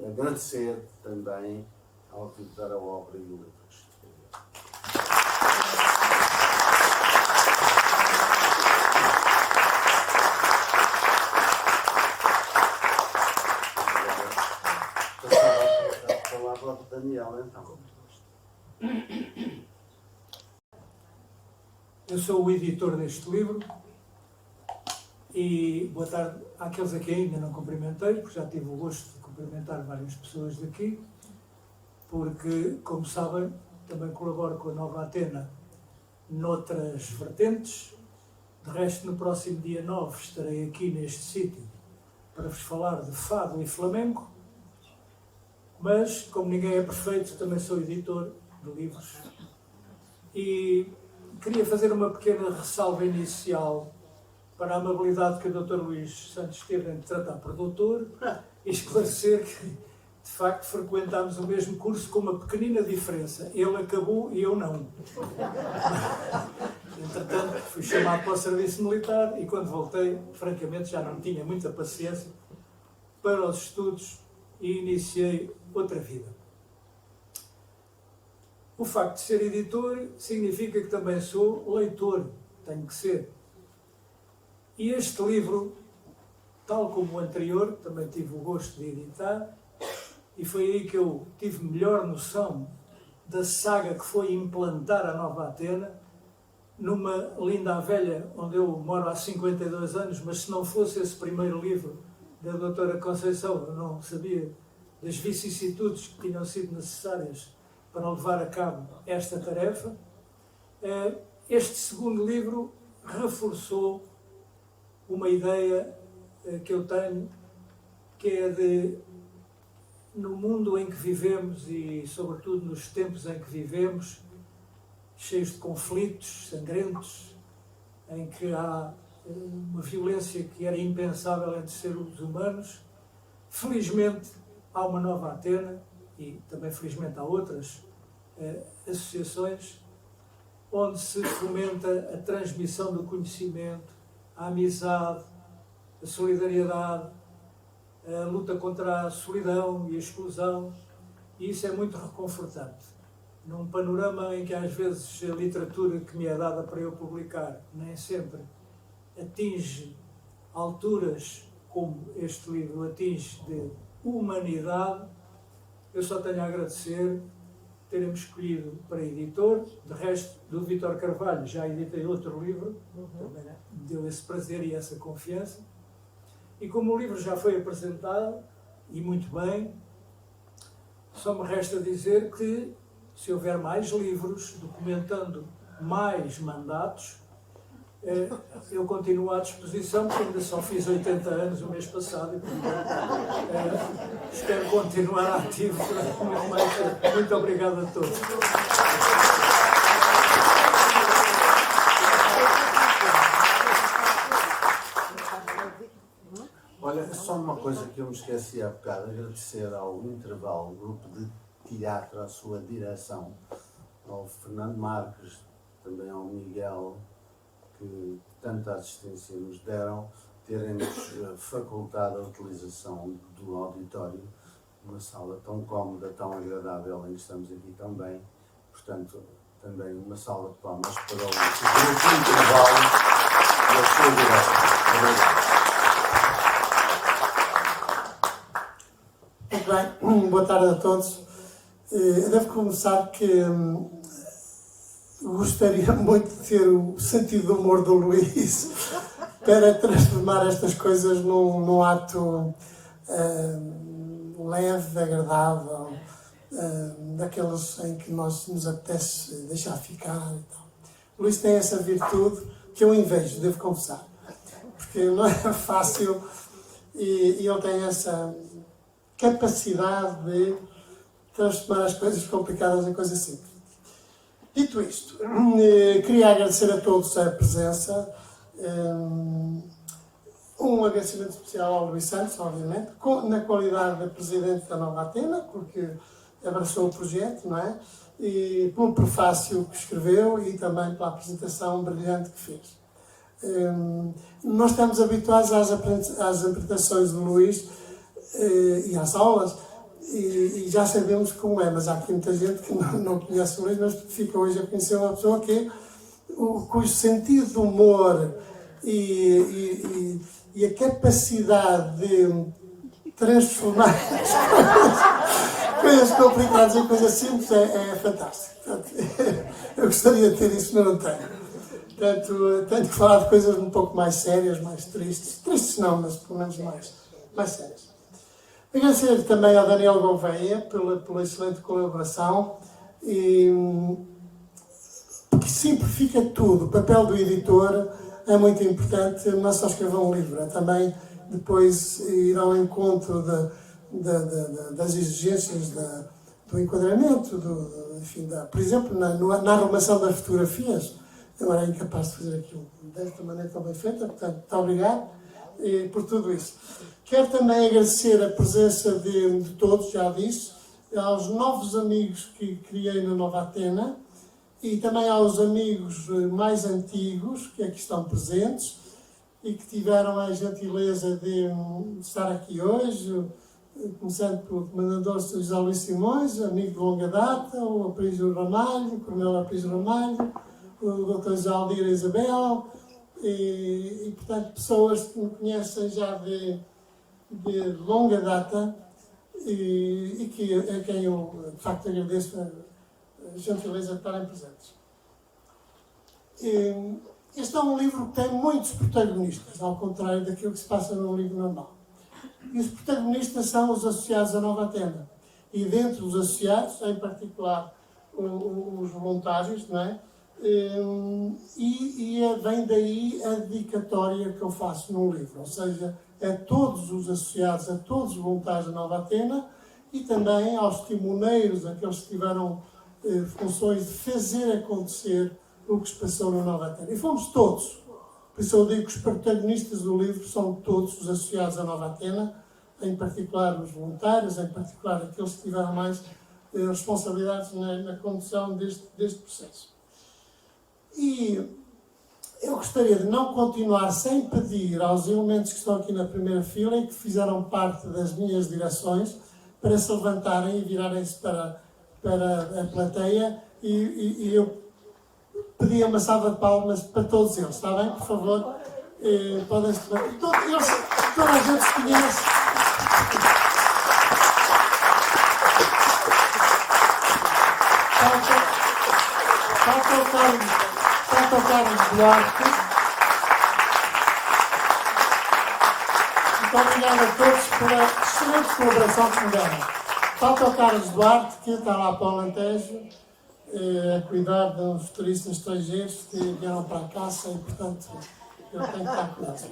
agradecer também ao Vítor a obra e o livro que escreveu. Daniel, então. Eu sou o editor deste livro e boa tarde àqueles a que ainda não cumprimentei, porque já tive o gosto de cumprimentar várias pessoas daqui, porque, como sabem, também colaboro com a Nova Atena noutras vertentes. De resto, no próximo dia 9 estarei aqui neste sítio para vos falar de fado e flamenco. Mas, como ninguém é perfeito, também sou editor de livros e queria fazer uma pequena ressalva inicial para a amabilidade que o Dr. Luís Santos teve em tratar por doutor e esclarecer que, de facto, frequentámos o mesmo curso com uma pequenina diferença. Ele acabou e eu não. Entretanto, fui chamado para o serviço militar e, quando voltei, francamente, já não tinha muita paciência para os estudos e iniciei outra vida. O facto de ser editor significa que também sou leitor, tenho que ser. E este livro, tal como o anterior, também tive o gosto de editar, e foi aí que eu tive melhor noção da saga que foi implantar a Nova Atena, numa linda velha onde eu moro há 52 anos, mas se não fosse esse primeiro livro da doutora Conceição, eu não sabia das vicissitudes que tinham sido necessárias para levar a cabo esta tarefa. Este segundo livro reforçou uma ideia que eu tenho, que é de, no mundo em que vivemos e, sobretudo, nos tempos em que vivemos, cheios de conflitos sangrentos, em que há uma violência que era impensável entre seres humanos, felizmente há uma Nova Atena, e também felizmente há outras associações, onde se fomenta a transmissão do conhecimento, a amizade, a solidariedade, a luta contra a solidão e a exclusão, e isso é muito reconfortante. Num panorama em que às vezes a literatura que me é dada para eu publicar nem sempre atinge alturas como este livro atinge de humanidade, Eu só tenho a agradecer terem-me escolhido para editor. De resto, do Vítor Carvalho, já editei outro livro, também me deu esse prazer e essa confiança. E como o livro já foi apresentado, e muito bem, só me resta dizer que, se houver mais livros documentando mais mandatos, eu continuo à disposição, porque ainda só fiz 80 anos o mês passado e, portanto, espero continuar ativo durante muito mais tempo. Muito obrigado a todos. Olha, só uma coisa que eu me esqueci há bocado, agradecer ao Intervalo, grupo de teatro, à sua direção, ao Fernando Marques, também ao Miguel, que tanta assistência nos deram, terem-nos facultado a utilização do auditório, uma sala tão cómoda, tão agradável, em que estamos aqui tão bem. Portanto, também uma salva de palmas para o grupo Intervalo e a sua direção. Obrigado. Muito bem, boa tarde a todos. Eu devo começar que gostaria muito de ter o sentido do humor do Luís para transformar estas coisas num ato leve, agradável, daqueles em que nos apetece deixar ficar e tal. O Luís tem essa virtude que eu invejo, devo confessar, porque não é fácil e ele tem essa capacidade de transformar as coisas complicadas em coisas simples. Dito isto, queria agradecer a todos a presença. Um agradecimento especial ao Luís Santos, obviamente, na qualidade de presidente da Nova Atena, porque abraçou o projeto, não é? E pelo prefácio que escreveu e também pela apresentação brilhante que fez. Nós estamos habituados às apresentações do Luís e às aulas, e já sabemos como é, mas há aqui muita gente que não conhece o Luís, mas fica hoje a conhecer uma pessoa cujo sentido de humor e a capacidade de transformar as coisas complicadas em coisas simples é fantástico. Portanto, eu gostaria de ter isso, mas não tenho. Portanto, tenho que falar de coisas um pouco mais sérias, mais tristes. Tristes não, mas pelo menos mais sérias. Agradecer também ao Daniel Gouveia pela excelente colaboração, que simplifica tudo. O papel do editor é muito importante, não só escrever um livro, é também depois ir ao encontro das exigências do enquadramento, por exemplo, na arrumação das fotografias. Eu era incapaz de fazer aquilo desta maneira tão bem feita, portanto, muito obrigado por tudo isso. Quero também agradecer a presença de todos, já disse, aos novos amigos que criei na Nova Atena e também aos amigos mais antigos que aqui estão presentes e que tiveram a gentileza de estar aqui hoje, começando pelo Comandador José Luís Simões, amigo de longa data, o Aprígio Ramalho, o Coronel Aprígio Ramalho, o Dr. Jaldir Isabel, e portanto pessoas que me conhecem já de longa data e a quem eu de facto agradeço a gentileza de estarem presentes. Este é um livro que tem muitos protagonistas, ao contrário daquilo que se passa num livro normal. E os protagonistas são os associados à Nova Atena. E dentro dos associados, em particular os voluntários, não é? Vem daí a dedicatória que eu faço no livro, ou seja, a todos os associados, a todos os voluntários da Nova Atena e também aos timoneiros, aqueles que tiveram funções de fazer acontecer o que se passou na Nova Atena. E fomos todos. Por isso eu digo que os protagonistas do livro são todos os associados à Nova Atena, em particular os voluntários, em particular aqueles que tiveram mais responsabilidades na condução deste processo. E eu gostaria de não continuar sem pedir aos elementos que estão aqui na primeira fila e que fizeram parte das minhas direções para se levantarem e virarem-se para a plateia e eu pedi uma salva de palmas para todos eles, está bem? Por favor, podem-se levantar. Toda a gente se conhece. Falta o Carlos Duarte. Muito obrigado a todos pela excelente colaboração que me deram. Falta o Carlos Duarte, que está lá para o Alentejo, a cuidar de uns turistas estrangeiros que vieram para a caça e, portanto, eu tenho que estar com eles.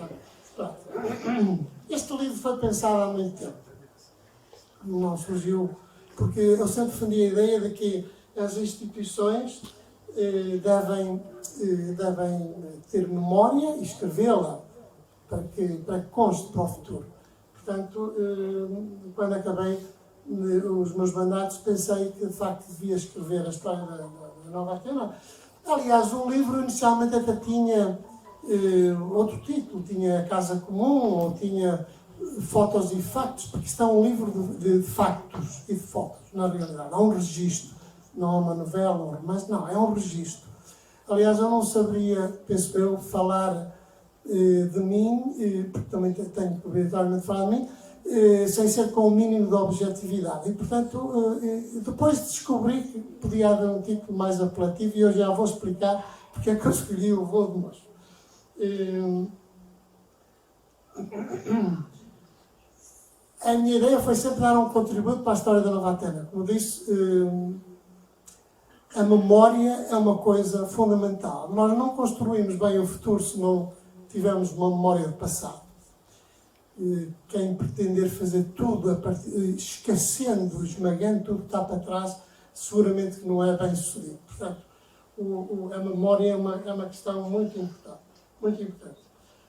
Pronto. Este livro foi pensado há muito tempo. Não surgiu, porque eu sempre defendi a ideia de que as instituições devem ter memória e escrevê-la para que conste para o futuro. Portanto, quando acabei os meus mandatos, pensei que de facto devia escrever a história da Nova Atena. Aliás, o livro inicialmente até tinha outro título, tinha Casa Comum, ou tinha Fotos e Factos, porque isto é um livro de factos e de fotos, na realidade. Há um registro, não é uma novela, um romance, não, é um registro. Aliás, eu não saberia, penso eu, falar de mim, porque também tenho que obrigatoriamente falar de mim, sem ser com o mínimo de objetividade. E, portanto, depois descobri que podia haver um título mais apelativo, e eu já vou explicar porque é que eu escolhi o Voo de Moço. A minha ideia foi sempre dar um contributo para a história da Nova Atena. Como disse, a memória é uma coisa fundamental. Nós não construímos bem o futuro se não tivermos uma memória do passado. Quem pretender fazer tudo esquecendo, esmagando tudo que está para trás, seguramente que não é bem sucedido. Portanto, a memória é uma questão muito importante. Muito importante.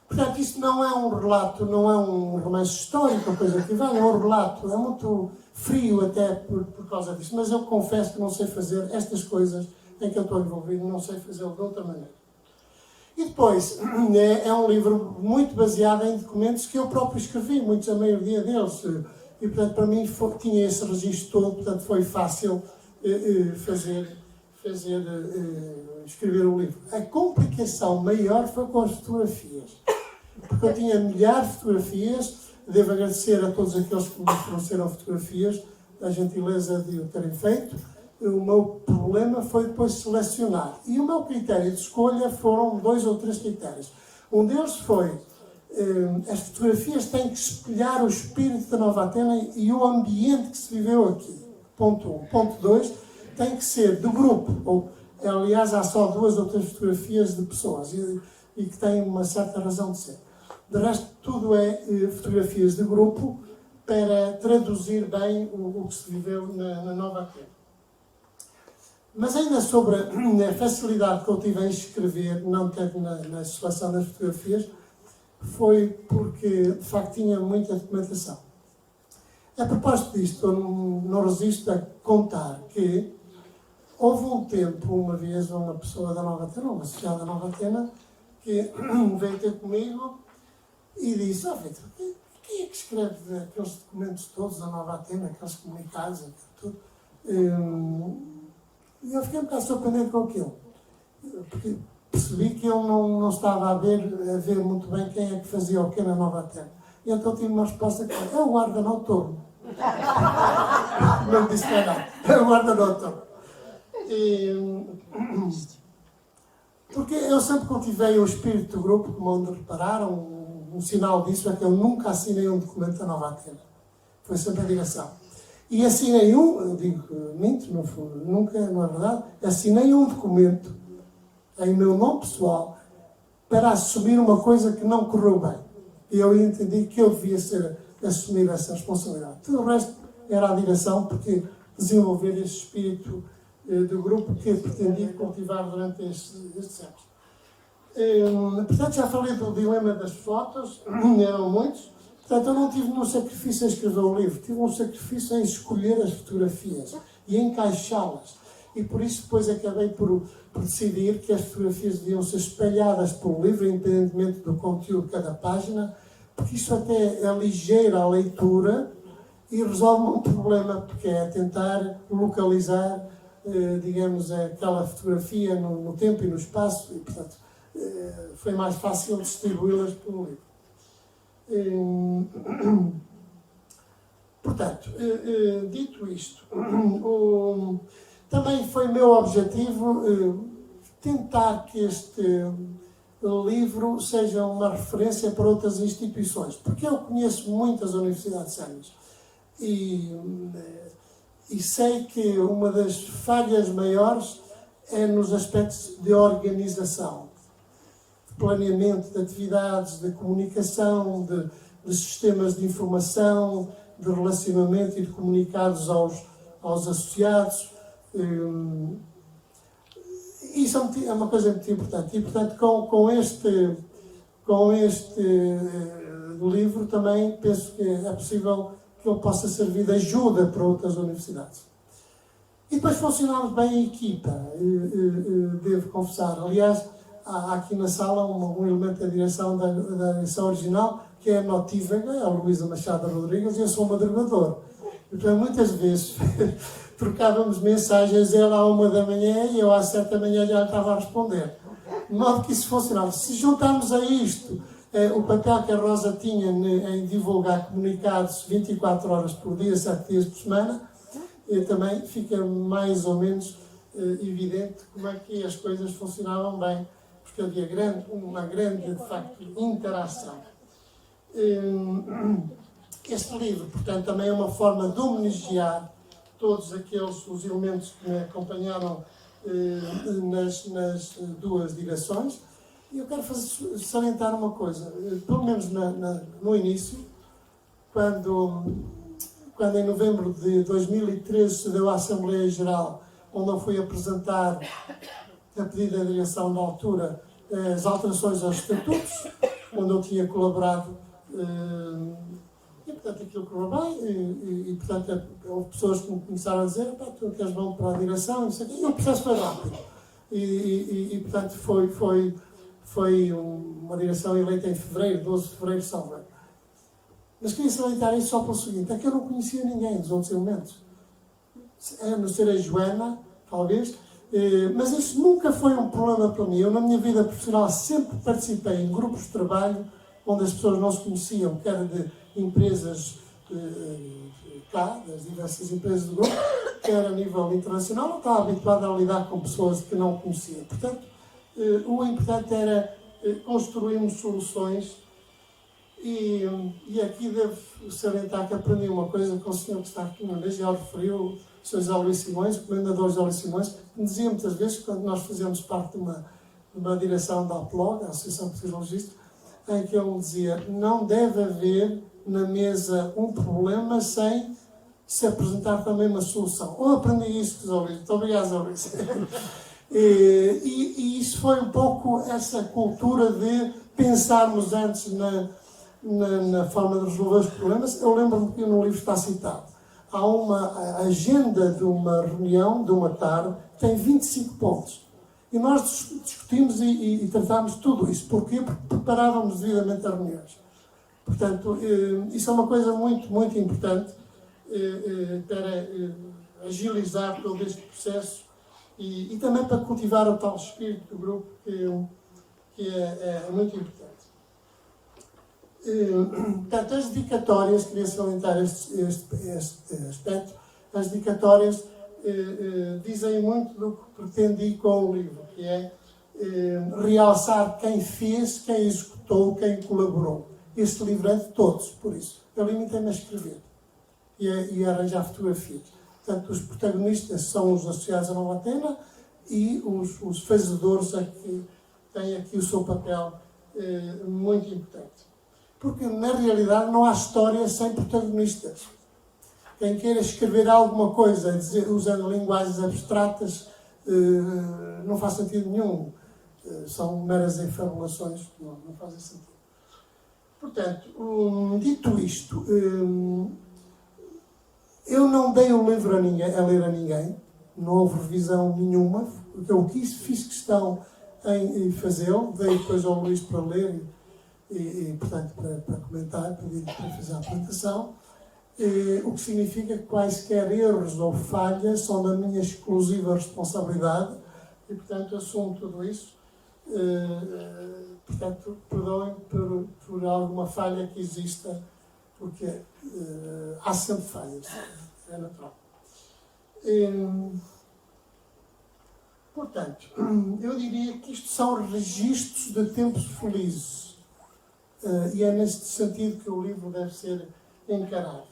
Portanto, isto não é um relato, não é um romance histórico, coisa que vem, é um relato, é muito frio até por causa disso, mas eu confesso que não sei fazer estas coisas em que eu estou envolvido, não sei fazê-lo de outra maneira. E depois, é um livro muito baseado em documentos que eu próprio escrevi, muitos a maioria deles, e portanto para mim tinha esse registro todo, portanto foi fácil escrever o livro. A complicação maior foi com as fotografias, porque eu tinha milhares de fotografias. Devo agradecer a todos aqueles que me forneceram fotografias, a gentileza de o terem feito. O meu problema foi depois selecionar. E o meu critério de escolha foram 2 ou 3 critérios. Um deles foi, as fotografias têm que espelhar o espírito da Nova Atena e o ambiente que se viveu aqui. Ponto 1. Ponto 2, tem que ser do grupo. Ou, aliás, há só 2 ou 3 fotografias de pessoas e que têm uma certa razão de ser. De resto, tudo é fotografias de grupo para traduzir bem o que se viveu na Nova Atena. Mas ainda sobre a facilidade que eu tive em escrever, não tanto na seleção das fotografias, foi porque, de facto, tinha muita documentação. A propósito disto, eu não resisto a contar que houve um tempo, uma vez, uma pessoa da Nova Atena, uma associada da Nova Atena, que veio ter comigo e disse: Vitor, quem é que escreve aqueles documentos todos da Nova Atena, aqueles comunicados, tudo? E eu fiquei um bocado surpreendido com aquilo, porque percebi que ele não estava a ver muito bem quem é que fazia o que na Nova Atena. E então tive uma resposta que é o guarda noturno. Não disse nada, é o guarda noturno. Porque eu sempre cultivei o espírito do grupo, como onde repararam. Um sinal disso é que eu nunca assinei um documento da Nova Atena. Foi sempre a direção. E assinei eu digo, minto, nunca, não é verdade, assinei um documento em meu nome pessoal para assumir uma coisa que não correu bem. E eu entendi que eu devia assumir essa responsabilidade. Tudo o resto era a direção, porque desenvolver esse espírito do grupo que pretendi cultivar durante estes anos. Portanto, já falei do dilema das fotos, eram muitos. Portanto, eu não tive nenhum sacrifício em escrever o livro, tive um sacrifício em escolher as fotografias e encaixá-las. E por isso depois acabei por decidir que as fotografias deviam ser espalhadas pelo livro, independentemente do conteúdo de cada página, porque isso até aligeira a leitura e resolve um problema, porque é tentar localizar, digamos, aquela fotografia no tempo e no espaço, e, portanto, foi mais fácil distribuí-las pelo livro. Portanto, dito isto, Também foi meu objetivo tentar que este livro seja uma referência para outras instituições, porque eu conheço muitas universidades séniores e sei que uma das falhas maiores é nos aspectos de organização, de planeamento de atividades, de comunicação, de sistemas de informação, de relacionamento e de comunicados aos associados. Isso é uma coisa muito importante. E, portanto, com este livro também penso que é possível que ele possa servir de ajuda para outras universidades. E depois funcionámos bem em equipa, devo confessar. Aliás, há aqui na sala um elemento da direção original, que é notívaga, é a Luísa Machado Rodrigues, e eu sou moderador. Então, muitas vezes trocávamos mensagens, ela à 1 da manhã e eu às 7 da manhã já estava a responder. De modo que isso funcionava. Se juntarmos a isto o papel que a Rosa tinha em divulgar comunicados 24 horas por dia, 7 dias por semana, também fica mais ou menos evidente como é que as coisas funcionavam bem, porque havia uma grande, de facto, interação. Este livro, portanto, também é uma forma de homenagear todos os elementos que me acompanharam nas duas direções. E eu quero salientar uma coisa, pelo menos no início, quando em novembro de 2013 se deu a Assembleia Geral, onde eu fui apresentar, a pedido da direção da altura, as alterações aos estatutos, onde eu tinha colaborado, e portanto aquilo correu bem, e portanto houve pessoas que me começaram a dizer: tu queres bom para a direção, e o processo foi rápido. E portanto foi uma direção eleita em fevereiro, 12 de fevereiro, salvo. Mas queria salientar isso só pelo seguinte: é que eu não conhecia ninguém dos outros elementos. A não ser a Joana, talvez, mas isso nunca foi um problema para mim. Eu, na minha vida profissional, sempre participei em grupos de trabalho onde as pessoas não se conheciam, quer de empresas cá, das diversas empresas do grupo, quer a nível internacional. Não estava habituado a lidar com pessoas que não conhecia. Portanto, o importante era construirmos soluções. E aqui devo salientar que aprendi uma coisa com o senhor que está aqui uma vez, já referiu, o Sr. José Luís Simões, o comendador José Luís Simões, que me dizia muitas vezes, quando nós fazíamos parte de uma direção da APLOG, a Associação de Pesquisa Logística, em que ele me dizia: não deve haver na mesa um problema sem se apresentar também uma solução. Eu aprendi isso, José Luís. Muito obrigado, José Luís. E isso foi um pouco essa cultura de pensarmos antes na forma de resolver os problemas. Eu lembro-me que no livro está citado, há uma agenda de uma reunião, de uma tarde, que tem 25 pontos. E nós discutimos e tratámos tudo isso. Porquê? Porque preparávamos devidamente as reuniões. Portanto, isso é uma coisa muito, muito importante para agilizar todo este processo e também para cultivar o tal espírito do grupo que é muito importante. Portanto, as dedicatórias, queria salientar este aspecto, as dedicatórias dizem muito do que pretendi com o livro, que é realçar quem fez, quem executou, quem colaborou. Este livro é de todos, por isso. Eu limitei-me a escrever e a arranjar fotografias. Portanto, os protagonistas são os associados à Nova Atena e os fazedores que têm aqui o seu papel muito importante. Porque, na realidade, não há história sem protagonistas. Quem queira escrever alguma coisa usando linguagens abstratas não faz sentido nenhum. São meras enfabulações que não fazem sentido. Portanto, dito isto, eu não dei o livro a ler a ninguém. Não houve revisão nenhuma. Porque eu fiz questão em fazê-lo. Dei depois ao Luís para ler e portanto, para comentar, para fazer a apresentação, o que significa que quaisquer erros ou falhas são da minha exclusiva responsabilidade e, portanto, assumo tudo isso. Portanto, perdoem por alguma falha que exista, porque há sempre falhas, é natural. Portanto, eu diria que isto são registros de tempos felizes. E é neste sentido que o livro deve ser encarado.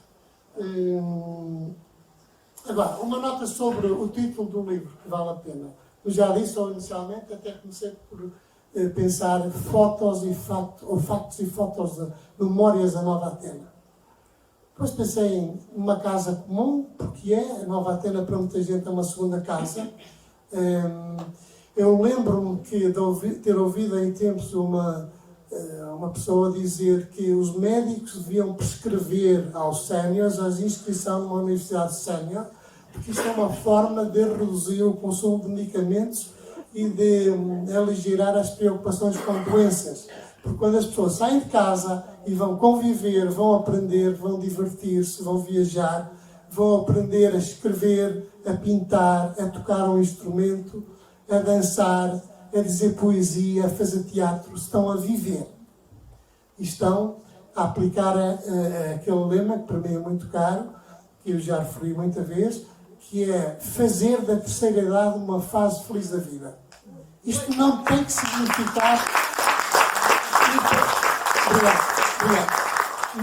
Agora, uma nota sobre o título do livro, que vale a pena. Eu já disse inicialmente, até comecei por pensar fotos e factos e fotos de memórias da Nova Atena. Depois pensei em uma casa comum, porque a Nova Atena para muita gente é uma segunda casa. Eu lembro-me de ter ouvido em tempos uma pessoa dizer que os médicos deviam prescrever aos séniores a inscrição numa universidade sénior, porque isto é uma forma de reduzir o consumo de medicamentos e de aligerar as preocupações com doenças. Porque quando as pessoas saem de casa e vão conviver, vão aprender, vão divertir-se, vão viajar, vão aprender a escrever, a pintar, a tocar um instrumento, a dançar, a dizer poesia, a fazer teatro, estão a viver. E estão a aplicar aquele lema, que para mim é muito caro, que eu já referi muita vez, que é fazer da terceira idade uma fase feliz da vida. Isto não tem que significar... Obrigado.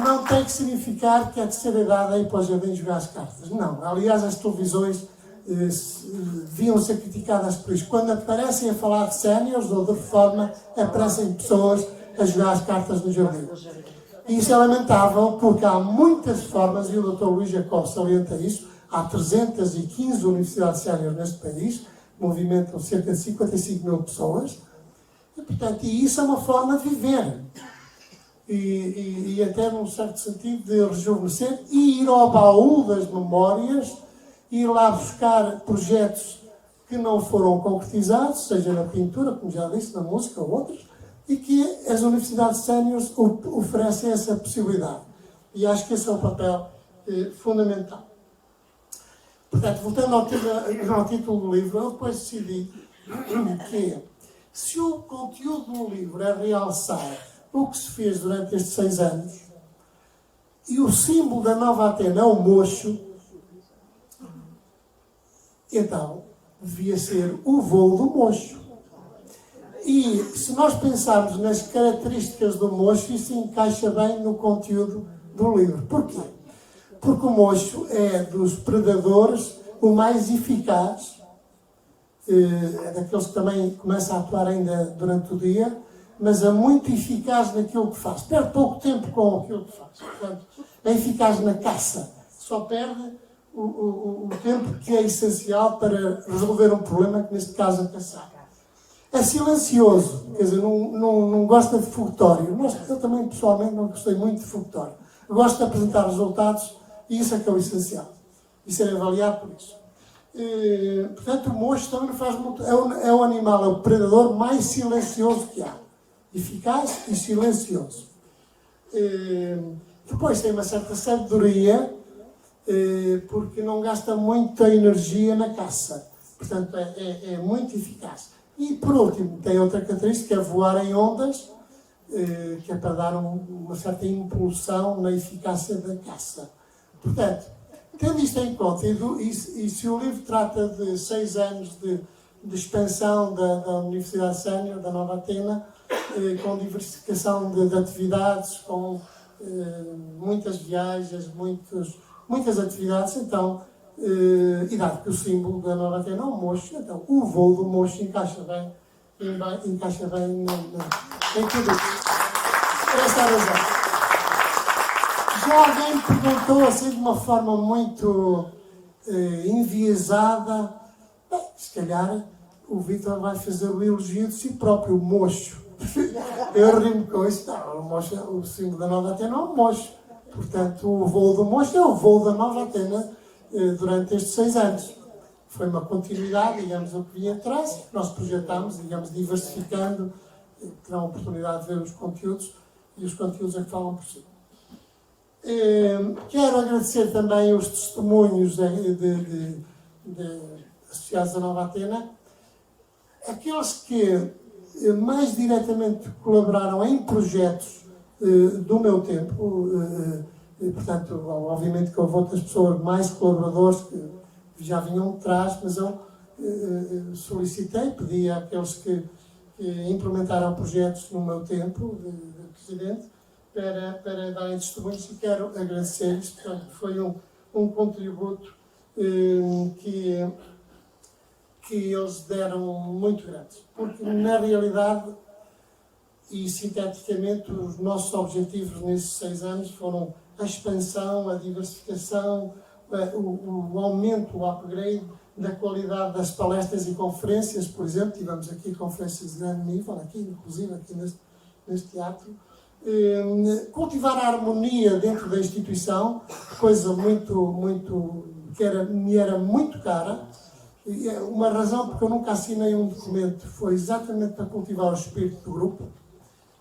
Não tem que significar que a terceira idade é ir para o jardim jogar as cartas. Não. Aliás, as televisões deviam ser criticadas por isso. Quando aparecem a falar de séniores ou de reforma, aparecem pessoas a jogar as cartas no jardim. E isso é lamentável, porque há muitas formas, e o Dr. Luís Jacob salienta isso, há 315 universidades séniores neste país, movimentam cerca de 55 mil pessoas, e, portanto, isso é uma forma de viver. E até num certo sentido de rejuvenescer e ir ao baú das memórias, ir lá buscar projetos que não foram concretizados, seja na pintura, como já disse, na música ou outros, e que as universidades séniores oferecem essa possibilidade. E acho que esse é o papel fundamental. Portanto, voltando ao título do livro, eu depois decidi que se o conteúdo do livro é realçar o que se fez durante estes 6 anos, e o símbolo da Nova Atena é o mocho, então devia ser o voo do mocho. E se nós pensarmos nas características do mocho, isso encaixa bem no conteúdo do livro. Porquê? Porque o mocho é dos predadores o mais eficaz, é daqueles que também começa a atuar ainda durante o dia, mas é muito eficaz naquilo que faz. Perde pouco tempo com aquilo que faz. Portanto, é eficaz na caça. Só perde o tempo que é essencial para resolver um problema, que neste caso é caçar. É silencioso, quer dizer, não gosta de fogotório. Eu também, pessoalmente, não gostei muito de fogotório. Eu gosto de apresentar resultados e isso é que é o essencial. E ser avaliado por isso. Portanto, o mocho também não faz muito... É o animal, é o predador mais silencioso que há. Eficaz e silencioso. Depois tem uma certa sabedoria, porque não gasta muita energia na caça. Portanto, é muito eficaz. E, por último, tem outra característica, que é voar em ondas, que é para dar uma certa impulsão na eficácia da caça. Portanto, tendo isto em conta, e se o livro trata de 6 anos de expansão da Universidade Sénior, da Nova Atena, com diversificação de atividades, com muitas viagens, muitas atividades, então, e dado que o símbolo da Nova Atena é o mocho, então o voo do mocho encaixa bem em tudo isso. Por esta razão. Já alguém me perguntou assim de uma forma muito enviesada, se calhar o Vítor vai fazer o elogio de si próprio, o mocho. Eu rimo com isso. Não, o símbolo da Nova Atena é o mocho. Portanto, o voo do mocho é o voo da Nova Atena durante estes 6 anos. Foi uma continuidade, digamos, o que vinha atrás. Nós projetámos, digamos, diversificando, terão a oportunidade de ver os conteúdos, e os conteúdos é que falam por si. Quero agradecer também os testemunhos associados à Nova Atena, aqueles que mais diretamente colaboraram em projetos do meu tempo, portanto, obviamente que houve outras pessoas, mais colaboradores que já vinham de trás, mas eu solicitei, pedi àqueles que implementaram projetos no meu tempo de presidente para darem testemunhos e quero agradecer-lhes. Portanto, foi um contributo que eles deram muito grande. Porque, na realidade, e sinteticamente, os nossos objetivos nesses 6 anos foram a expansão, a diversificação, o aumento, o upgrade da qualidade das palestras e conferências. Por exemplo, tivemos aqui conferências de grande nível, inclusive aqui neste teatro. Cultivar a harmonia dentro da instituição, coisa que me era muito cara. E uma razão porque eu nunca assinei um documento foi exatamente para cultivar o espírito do grupo, o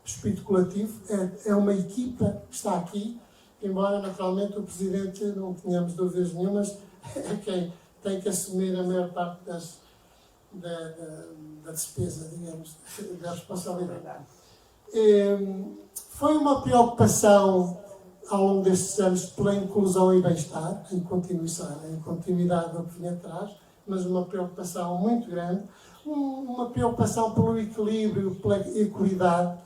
espírito coletivo. É uma equipa que está aqui, embora naturalmente o Presidente, não tenhamos dúvidas nenhumas, é quem tem que assumir a maior parte da despesa, digamos, da responsabilidade. Foi uma preocupação ao longo destes anos pela inclusão e bem-estar, em continuidade do que vinha atrás, mas uma preocupação muito grande, uma preocupação pelo equilíbrio, pela equidade,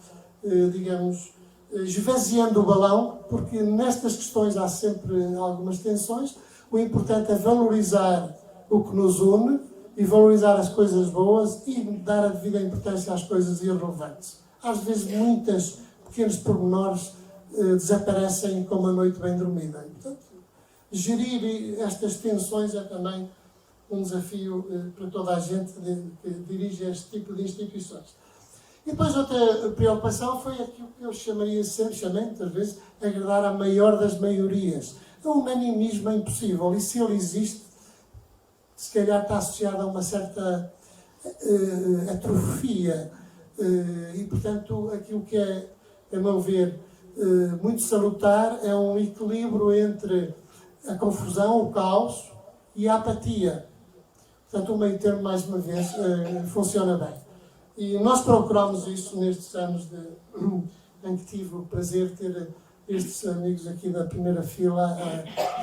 digamos, esvaziando o balão, porque nestas questões há sempre algumas tensões. O importante é valorizar o que nos une e valorizar as coisas boas e dar a devida importância às coisas irrelevantes. Às vezes, muitos pequenos pormenores desaparecem como a noite bem dormida. E, portanto, gerir estas tensões é também um desafio para toda a gente que dirige este tipo de instituições. E depois outra preocupação foi aquilo que eu chamei muitas vezes, agradar a maior das maiorias. O unanimismo é impossível, e se ele existe, se calhar está associado a uma certa atrofia. E, portanto, aquilo que é, a meu ver, muito salutar é um equilíbrio entre a confusão, o caos e a apatia. Portanto, o meio termo, mais uma vez, funciona bem. E nós procuramos isso nestes anos em que tive o prazer de ter estes amigos aqui da primeira fila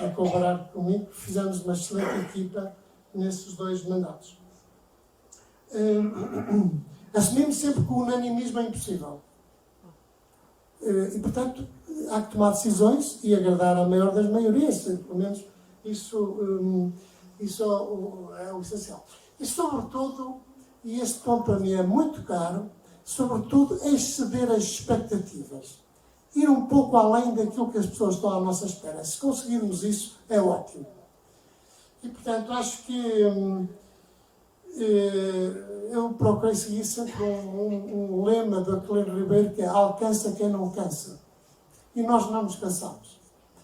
a colaborar comigo. Fizemos uma excelente equipa nesses 2 mandatos. Assumimos sempre que o unanimismo é impossível. E, portanto, há que tomar decisões e agradar a maior das maiorias. Pelo menos isso é o essencial. E, sobretudo, e este ponto para mim é muito caro, sobretudo, exceder as expectativas. Ir um pouco além daquilo que as pessoas estão à nossa espera. Se conseguirmos isso, é ótimo. E, portanto, acho que eu procurei seguir sempre um lema do Aquilino Ribeiro, que é: alcança quem não cansa. E nós não nos cansamos.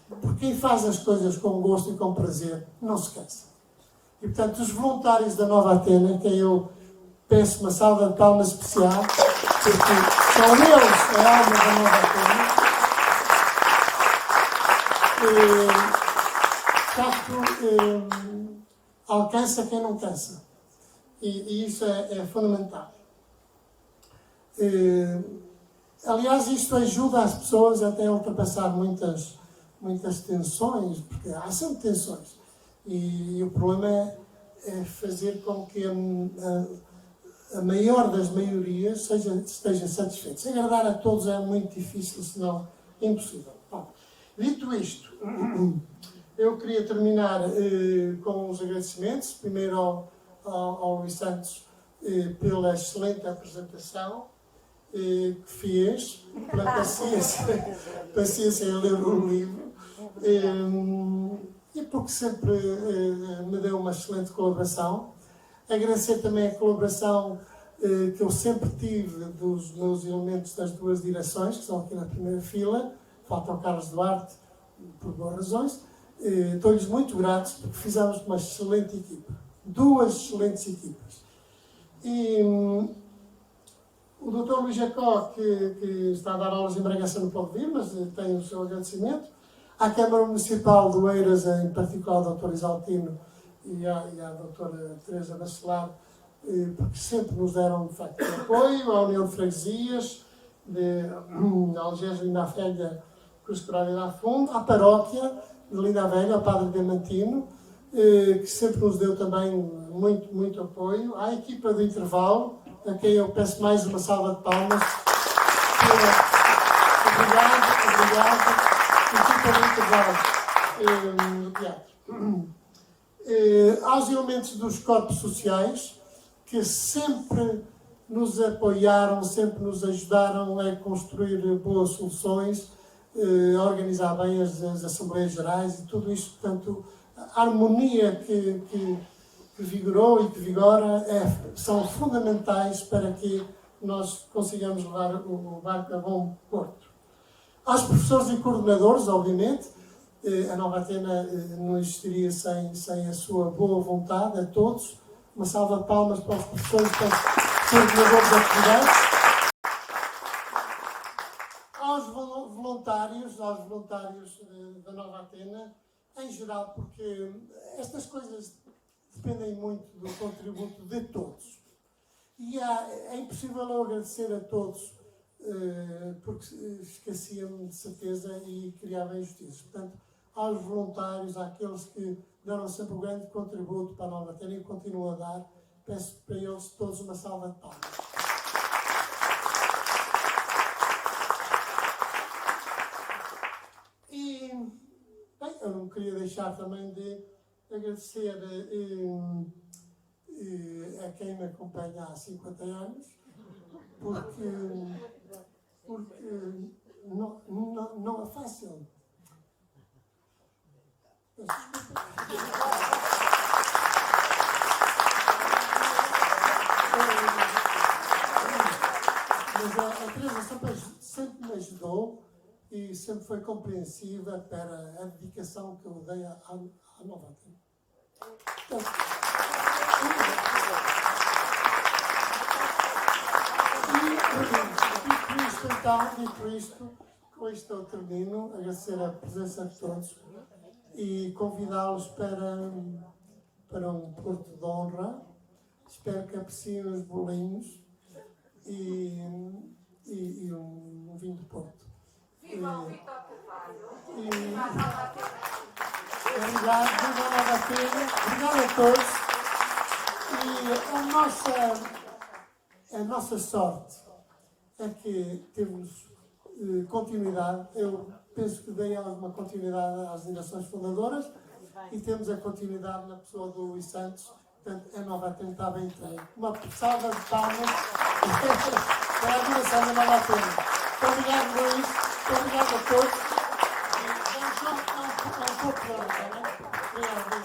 Porque quem faz as coisas com gosto e com prazer, não se cansa. E, portanto, os voluntários da Nova Atena, que eu peço uma salva de palmas especial, porque são eles a alma da Nova Atena. Alcança quem não cansa. E isso é fundamental. Aliás, isto ajuda as pessoas até a ultrapassar muitas tensões, porque há sempre tensões. E o problema é fazer com que a maior das maiorias esteja satisfeita. Agradar a todos é muito difícil, senão impossível. Bom, dito isto, eu queria terminar com os agradecimentos. Primeiro ao Luís Santos pela excelente apresentação que fez, pela paciência em ler o livro, e porque sempre me deu uma excelente colaboração. Agradecer também a colaboração que eu sempre tive dos meus elementos das 2 direções, que estão aqui na primeira fila. Falta o Carlos Duarte, por boas razões. Estou-lhes muito gratos, porque fizemos uma excelente equipa. 2 excelentes equipas. E o Dr. Luís Jacó, que está a dar aulas em Bragança, não pode vir, mas tem o seu agradecimento. À Câmara Municipal de Oeiras, em particular ao Dr. Isaltino e à Dra. Teresa Bacelar, porque sempre nos deram, de facto, apoio. À União de Freguesias, de Algés, Linda Velha, Cruz Corada e da Fundo. À Paróquia de Linda Velha, ao Padre Diamantino, que sempre nos deu também muito apoio. À equipa do Intervalo, a quem eu peço mais uma salva de palmas. Obrigado. Equipa do Intervalo do teatro. Aos elementos dos corpos sociais, que sempre nos apoiaram, sempre nos ajudaram a construir boas soluções, a organizar bem as Assembleias Gerais e tudo isto. Portanto, a harmonia que vigorou e que vigora são fundamentais para que nós consigamos levar o barco a bom porto. Aos professores e coordenadores, obviamente, a Nova Atena não existiria sem a sua boa vontade, a todos. Uma salva de palmas para os professores e para os coordenadores de atividades. Aos voluntários da Nova Atena, em geral, porque estas coisas dependem muito do contributo de todos. E é impossível eu agradecer a todos, porque esquecia-me de certeza e criava injustiças. Portanto, aos voluntários, àqueles que deram sempre um grande contributo para a Nova Atena e continuam a dar, peço para eles todos uma salva de palmas. E, bem, eu não queria deixar também de agradecer a quem me acompanha há 50 anos, porque não é fácil. Mas a Teresa sempre me ajudou e sempre foi compreensiva para a dedicação que eu dei à Nova Atena. Dito isto, com isto eu termino. Agradecer a presença de todos e convidá-los para um Porto de Honra. Espero que apreciem os bolinhos e um vinho de Porto. Viva o Vitor Carvalho! Obrigado, viva a Nova Atena, obrigado a todos. E a nossa sorte é que temos continuidade. Eu penso que dei alguma continuidade às direções fundadoras e temos a continuidade na pessoa do Luís Santos. Portanto, a Nova Atena está bem entregue. Uma salva de palmas para a direção da Nova Atena. Muito obrigado, Luís. Muito obrigado a todos. É um pouco de honra, não é? Obrigado.